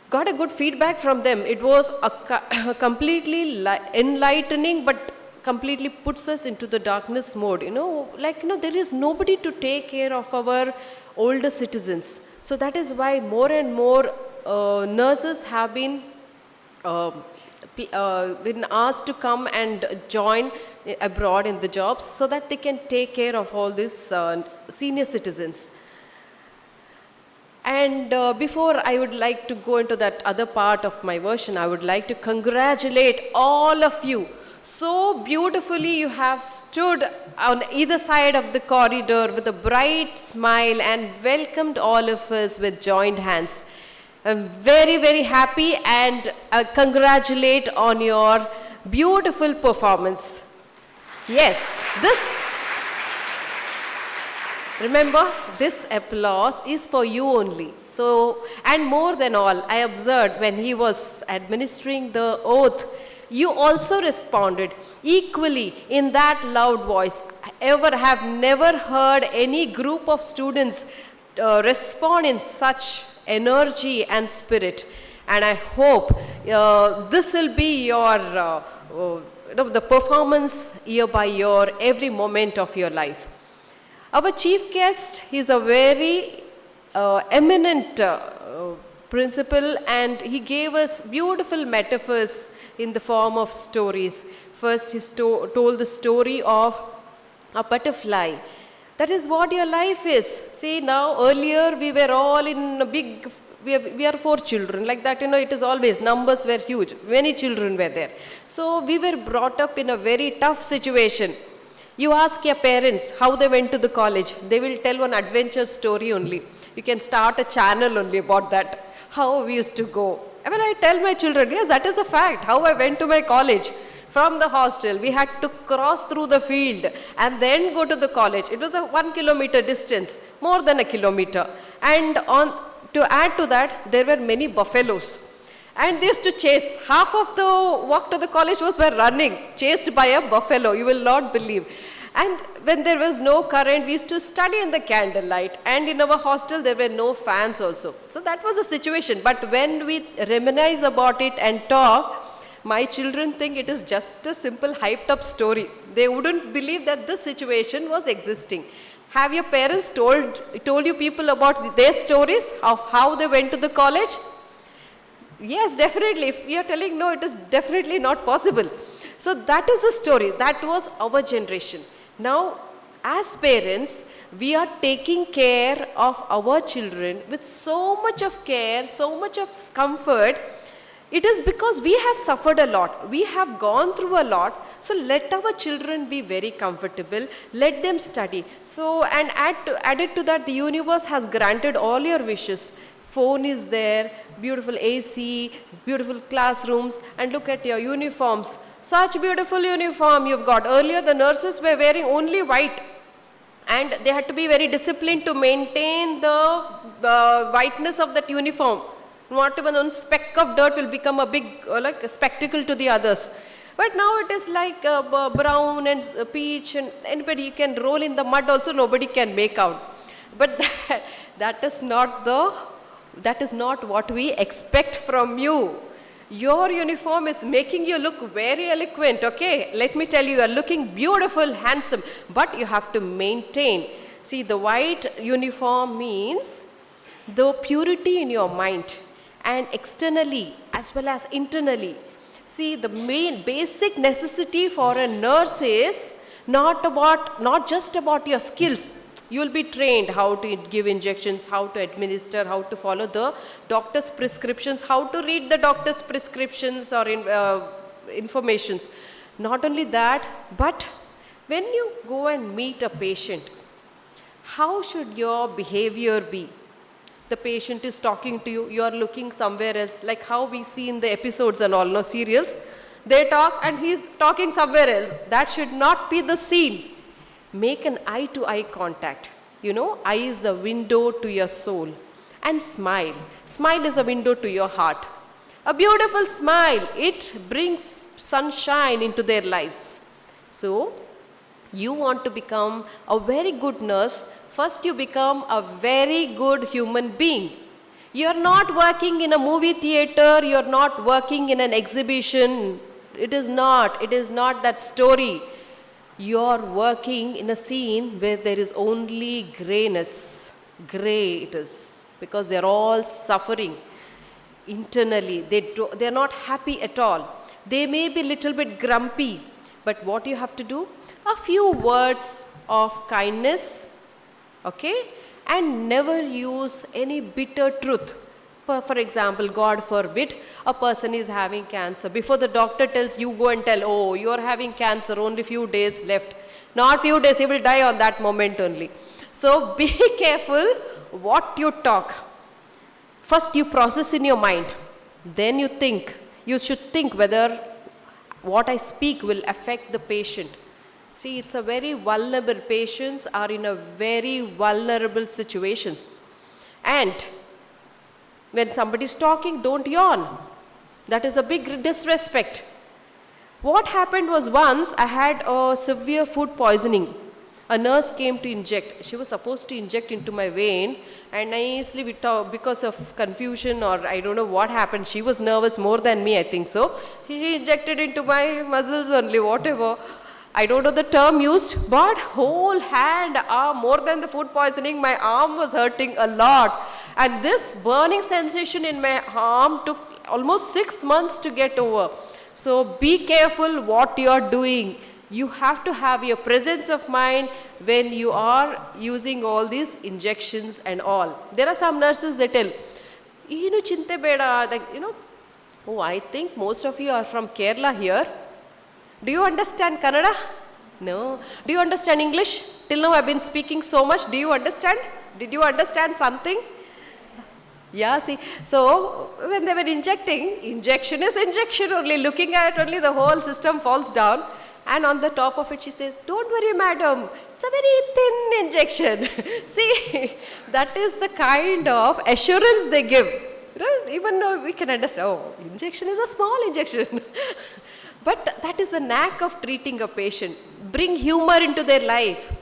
Got a good feedback from them. It was a completely enlightening, but completely puts us into the darkness mode. There is nobody to take care of our older citizens. So that is why more and more nurses have been asked to come and join abroad in the jobs so that they can take care of all these senior citizens. And before I would like to go into that other part of my version, I would like to congratulate all of you. So beautifully you have stood on either side of the corridor with a bright smile and welcomed all of us with joined hands. I'm very, very happy and congratulate on your beautiful performance. Yes, remember, this applause is for you only. So, and more than all, I observed when he was administering the oath, you also responded equally in that loud voice. I have never heard any group of students respond in such energy and spirit. And I hope this will be your the performance year by year, every moment of your life. Our chief guest, he's a very eminent principal, and he gave us beautiful metaphors in the form of stories. First, he told the story of a butterfly. That is what your life is. See, now earlier we were all in a big, we are 4 children, like that, it is always, numbers were huge, many children were there. So we were brought up in a very tough situation. You ask your parents how they went to the college, they will tell one adventure story only. You can start a channel only about that, how we used to go. I mean, I tell my children, yes, that is a fact, how I went to my college. From the hostel, we had to cross through the field and then go to the college. It was a 1 kilometer distance, more than a kilometer. And to add to that, there were many buffaloes. And they used to chase. Half of the walk to the college was by running, chased by a buffalo, you will not believe. And when there was no current, we used to study in the candlelight. And in our hostel, there were no fans also. So that was the situation. But when we reminisce about it and talk, my children think it is just a simple hyped up story. They wouldn't believe that this situation was existing. Have your parents told you people about their stories of how they went to the college? Yes, definitely. If you are telling no, it is definitely not possible. So that is the story. That was our generation. Now, as parents, we are taking care of our children with so much of care, so much of comfort. It is because we have suffered a lot. We have gone through a lot. So let our children be very comfortable. Let them study. So, and added to that, the universe has granted all your wishes. Phone is there, beautiful AC, beautiful classrooms, and look at your uniforms. Such beautiful uniform you've got. Earlier, the nurses were wearing only white. And they had to be very disciplined to maintain the whiteness of that uniform. Not even one speck of dirt will become a big like a spectacle to the others. But now it is like brown and peach, and anybody can roll in the mud also, nobody can make out. But that is not what we expect from you. Your uniform is making you look very eloquent, okay? Let me tell you, you are looking beautiful, handsome, but you have to maintain. See, the white uniform means the purity in your mind, and externally as well as internally. See, the main basic necessity for a nurse is not just about your skills. You will be trained how to give injections, how to administer, how to follow the doctor's prescriptions, how to read the doctor's prescriptions or informations. Not only that, but when you go and meet a patient, how should your behavior be? The patient is talking to you, you are looking somewhere else, like how we see in the episodes and all, no serials. They talk and he's talking somewhere else. That should not be the scene. Make an eye-to-eye contact. You know, eye is the window to your soul. And smile. Smile is a window to your heart. A beautiful smile, it brings sunshine into their lives. So, you want to become a very good nurse, first you become a very good human being. You are not working in a movie theater, you are not working in an exhibition. It is not that story. You are working in a scene where there is only grayness. Gray it is, because they are all suffering internally. They are not happy at all. They may be a little bit grumpy, but what you have to do? A few words of kindness, okay? And never use any bitter truth. For example, God forbid, a person is having cancer. Before the doctor tells you, go and tell, oh, you are having cancer, only few days left. Not few days, he will die on that moment only. So be careful what you talk. First you process in your mind, then you think. You should think whether what I speak will affect the patient. See, it's a very vulnerable, patients are in a very vulnerable situations. And when somebody is talking, don't yawn. That is a big disrespect. What happened was once I had a severe food poisoning. A nurse came to inject. She was supposed to inject into my vein, and nicely because of confusion or I don't know what happened, she was nervous more than me, I think so. She injected into my muscles only, whatever. I don't know the term used, but whole hand, arm, more than the food poisoning, my arm was hurting a lot. And this burning sensation in my arm took almost 6 months to get over. So be careful what you are doing. You have to have your presence of mind when you are using all these injections and all. There are some nurses that tell, chinte beda, oh, I think most of you are from Kerala here. Do you understand Kannada? No. Do you understand English? Till now I've been speaking so much. Do you understand? Did you understand something? Yeah, see. So when they were injecting, injection is injection only. Looking at it only, the whole system falls down. And on the top of it, she says, don't worry, madam. It's a very thin injection. See, that is the kind of assurance they give. Even though we can understand, oh, injection is a small injection. But that is the knack of treating a patient. Bring humor into their life.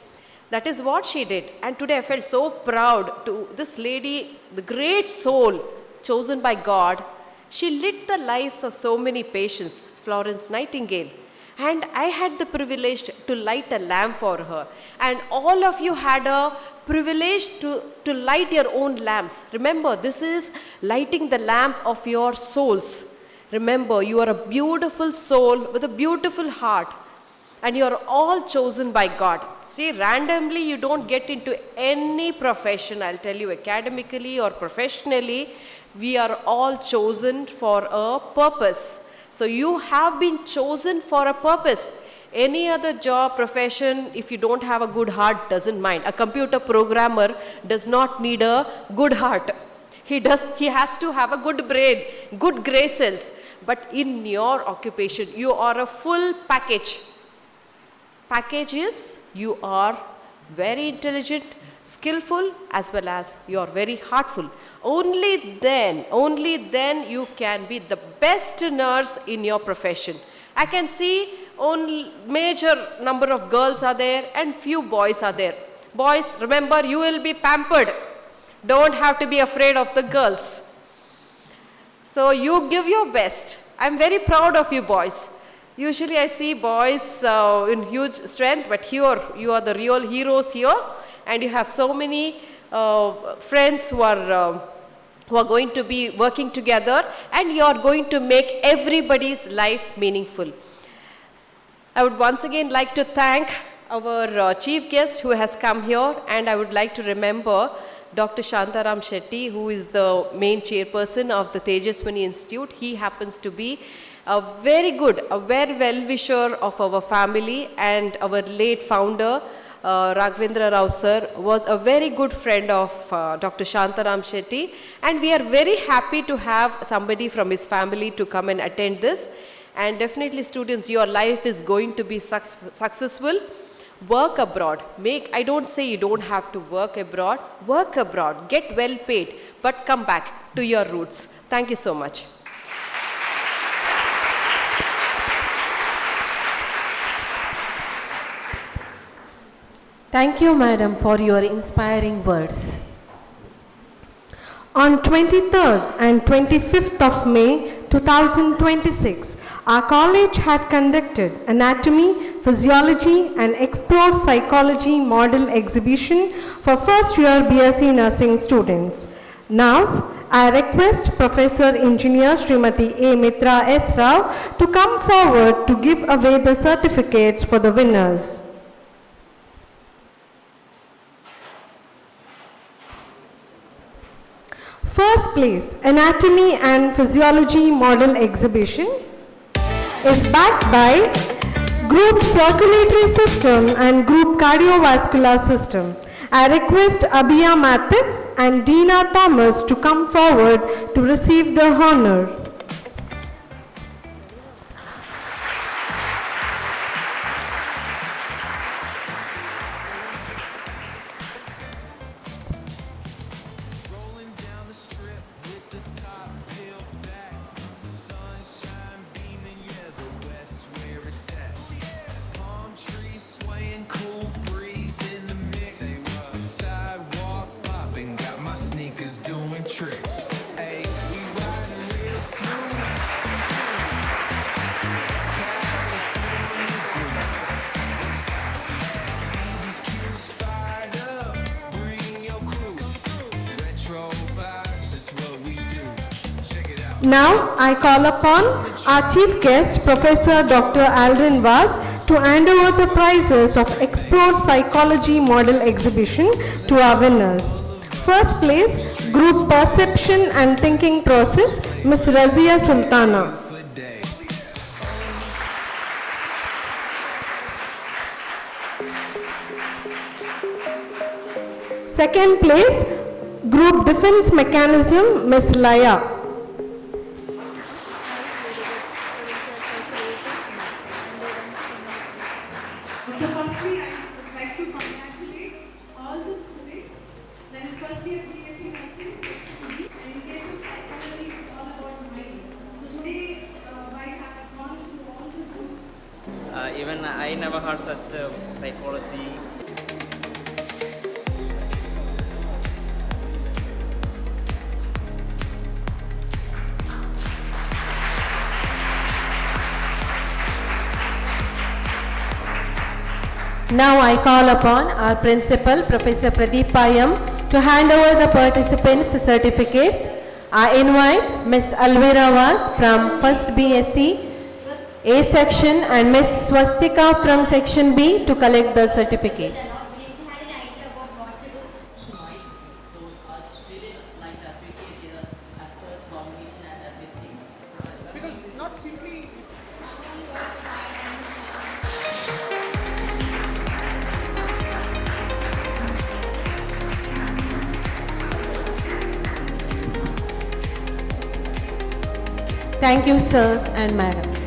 That is what she did. And today I felt so proud to this lady, the great soul chosen by God. She lit the lives of so many patients, Florence Nightingale. And I had the privilege to light a lamp for her. And all of you had a privilege to light your own lamps. Remember, this is lighting the lamp of your souls. Remember, you are a beautiful soul with a beautiful heart. And you are all chosen by God. See, randomly you don't get into any profession, I'll tell you, academically or professionally. We are all chosen for a purpose. So you have been chosen for a purpose. Any other job, profession, if you don't have a good heart, doesn't mind. A computer programmer does not need a good heart. He has to have a good brain, good gray cells. But in your occupation, you are a full package. Package is you are very intelligent, skillful, as well as you are very heartful. Only then you can be the best nurse in your profession. I can see only major number of girls are there and few boys are there. Boys, remember, you will be pampered. Don't have to be afraid of the girls. So you give your best. I'm very proud of you boys. Usually I see boys in huge strength, but here you are the real heroes here, and you have so many friends who are going to be working together, and you are going to make everybody's life meaningful. I would once again like to thank our chief guest who has come here, and I would like to remember Dr. Shantaram Shetty, who is the main chairperson of the Tejaswini Institute. He happens to be a very well-wisher of our family, and our late founder, Raghavendra Rao sir, was a very good friend of Dr. Shantaram Shetty, and we are very happy to have somebody from his family to come and attend this. And definitely students, your life is going to be successful. Work abroad. I don't say you don't have to work abroad. Work abroad. Get well paid. But come back to your roots. Thank you so much. Thank you, madam, for your inspiring words. On 23rd and 25th of May 2026, our college had conducted Anatomy, Physiology and Explore Psychology model exhibition for first year B.SC nursing students. Now, I request Professor Engineer Srimati A. Mitra S. Rao to come forward to give away the certificates for the winners. First place, Anatomy and Physiology model exhibition is backed by Group Circulatory System and Group Cardiovascular System. I request Abhiya Mathif and Deena Thomas to come forward to receive the honor. Now, I call upon our chief guest, Professor Dr. Aldrin Vaz, to hand over the prizes of Explore Psychology Model Exhibition to our winners. First place, Group Perception and Thinking Process, Ms. Razia Sultana. Second place, Group Defense Mechanism, Ms. Laya. So firstly, I would like to congratulate all the students. That is first year B.SC nursing, and in case of psychology, it's all about mind. So today, I have gone through all the groups. Even I never heard such psychology. Now I call upon our principal, Professor Pradeep Payam, to hand over the participants' certificates. I invite Ms. Alvira Vaz from 1st B.SC A section and Ms. Swastika from section B to collect the certificates. Thank you, sirs and madams.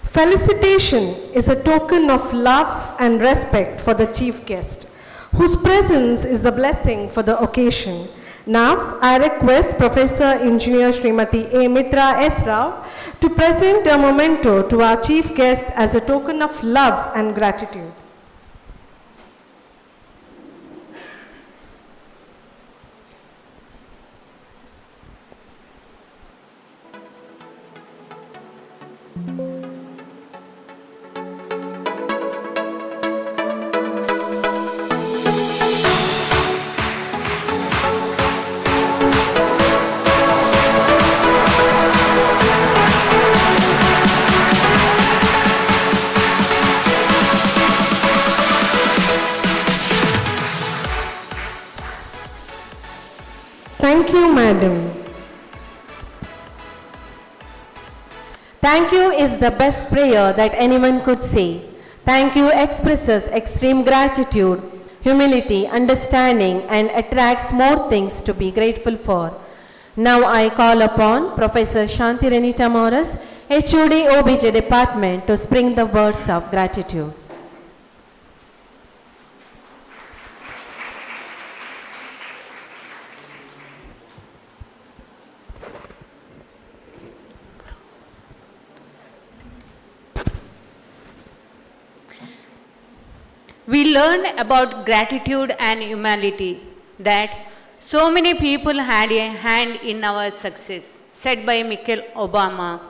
Felicitation is a token of love and respect for the chief guest, whose presence is the blessing for the occasion. Now, I request Professor Engineer Srimati A. Mitra S. Rao to present a memento to our chief guest as a token of love and gratitude. Thank you, madam. Thank you is the best prayer that anyone could say. Thank you expresses extreme gratitude, humility, understanding, and attracts more things to be grateful for. Now I call upon Professor Shanti Renita Morris, HOD OBJ Department, to spring the words of gratitude. We learned about gratitude and humility, that so many people had a hand in our success, said by Michelle Obama.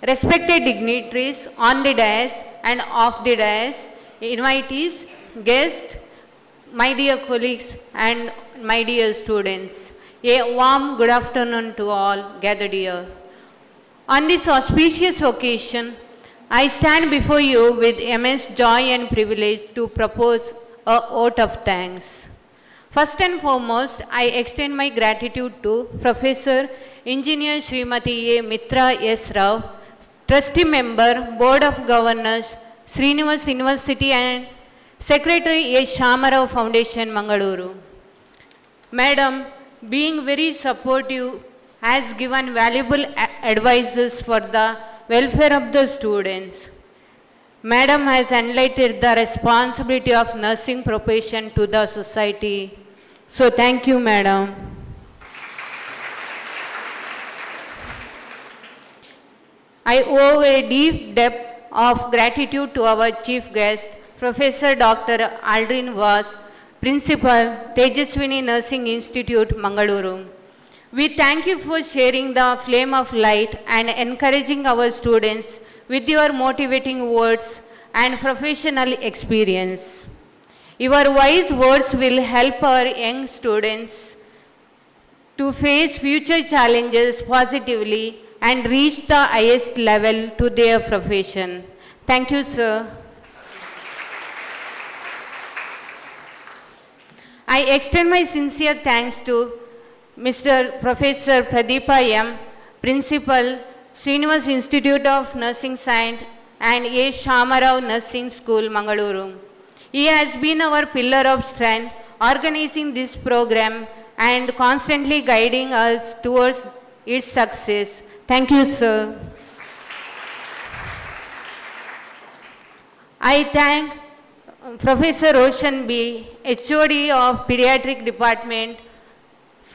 Respected dignitaries on the dais and off the dais, invitees, guests, my dear colleagues and my dear students, a warm good afternoon to all gathered here. On this auspicious occasion, I stand before you with immense joy and privilege to propose a vote of thanks. First and foremost, I extend my gratitude to Professor Engineer Srimati A. Mitra S. Rao, Trustee Member, Board of Governors, Srinivas University and Secretary A. Shamarao Foundation, Mangaluru. Madam, being very supportive, has given valuable advices for the welfare of the students. Madam has enlightened the responsibility of nursing profession to the society. So thank you, Madam. I owe a deep debt of gratitude to our chief guest, Professor Dr. Aldrin Vas, Principal, Tejaswini Nursing Institute, Mangaluru. We thank you for sharing the flame of light and encouraging our students with your motivating words and professional experience. Your wise words will help our young students to face future challenges positively and reach the highest level to their profession. Thank you, sir. I extend my sincere thanks to Mr. Professor Pradeepa M., Principal, Srinivas Institute of Nursing Science and A. Shamarao Nursing School, Mangaluru. He has been our pillar of strength, organizing this program and constantly guiding us towards its success. Thank you, sir. I thank Professor Roshan B., HOD of Pediatric Department,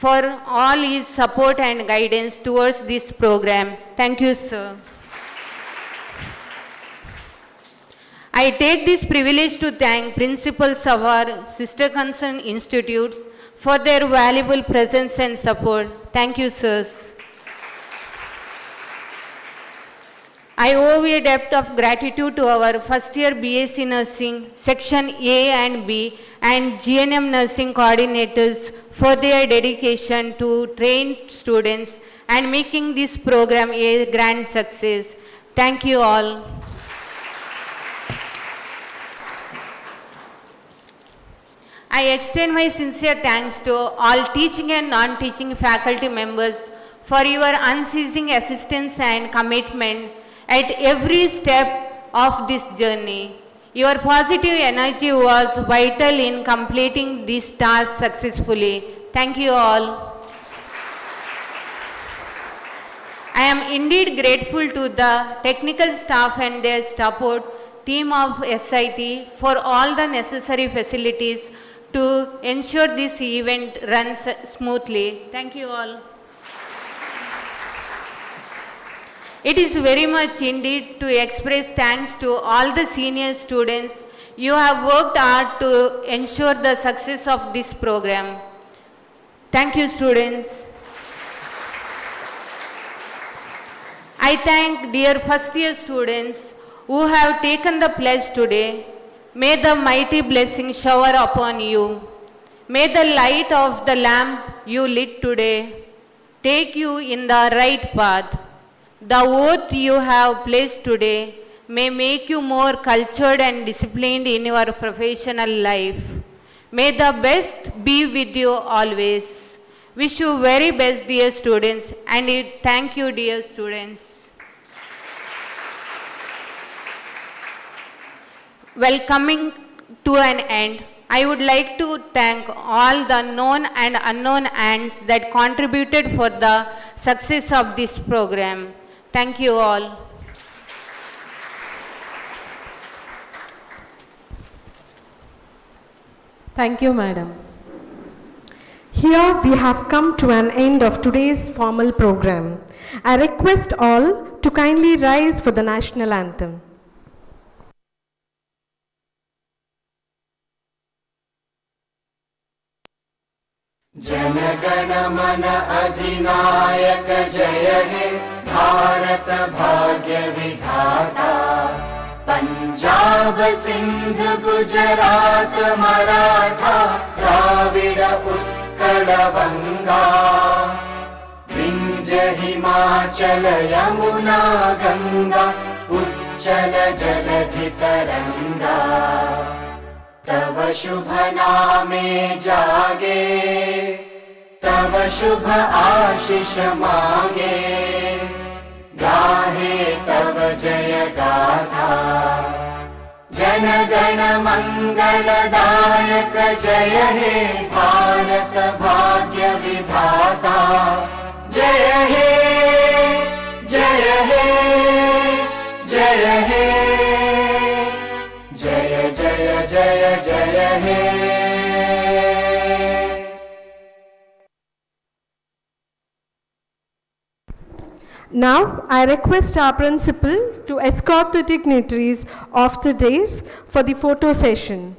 for all his support and guidance towards this program. Thank you, sir. I take this privilege to thank principals of our sister concern institutes for their valuable presence and support. Thank you, sirs. I owe a debt of gratitude to our first year B.SC Nursing, Section A and B, and GNM Nursing coordinators for their dedication to train students and making this program a grand success. Thank you all. I extend my sincere thanks to all teaching and non-teaching faculty members for your unceasing assistance and commitment at every step of this journey. Your positive energy was vital in completing this task successfully. Thank you all. I am indeed grateful to the technical staff and their support team of SIT for all the necessary facilities to ensure this event runs smoothly. Thank you all. It is very much indeed to express thanks to all the senior students. You have worked hard to ensure the success of this program. Thank you, students. I thank dear first year students who have taken the pledge today. May the mighty blessing shower upon you. May the light of the lamp you lit today take you in the right path. The oath you have placed today may make you more cultured and disciplined in your professional life. May the best be with you always. Wish you very best, dear students, and thank you, dear students. Well, coming to an end, I would like to thank all the known and unknown hands that contributed for the success of this program. Thank you all. Thank you, madam. Here we have come to an end of today's formal program. I request all to kindly rise for the national anthem. जनगण मन अधिनायक जय हे भारत भाग्य विधाता पंजाब सिंध गुजरात मराठा द्राविड उत्कल बंगा विंध्य हिमाचल यमुना गंगा उच्चल जलधि तरंगा तव शुभ नामे जागे तव शुभ आशीष मांगे गाहे तव जय गाथा जन गण मंगलदायक जय हे भारत भाग्य विधाता जय हे जय हे जय हे जय जय जय जय हे Now, I request our principal to escort the dignitaries of the dais for the photo session.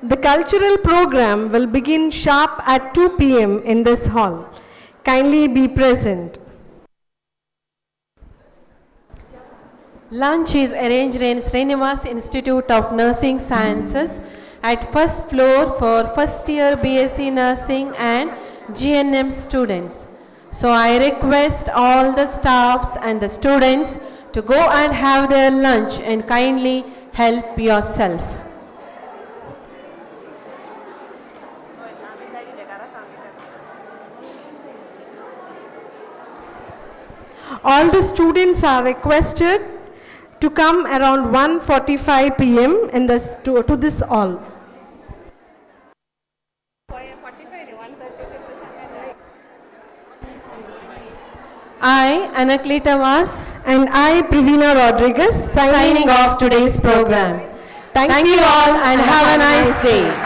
The cultural program will begin sharp at 2 p.m. in this hall. Kindly be present. Lunch is arranged in Srinivas Institute of Nursing Sciences at first floor for first year B.SC Nursing and GNM students. So I request all the staffs and the students to go and have their lunch and kindly help yourself. All the students are requested to come around 1:45 p.m. in this, to this hall. I, Anaklita Vas, And I, Pravina Rodriguez, signing off today's program. Thank you all and have a nice day.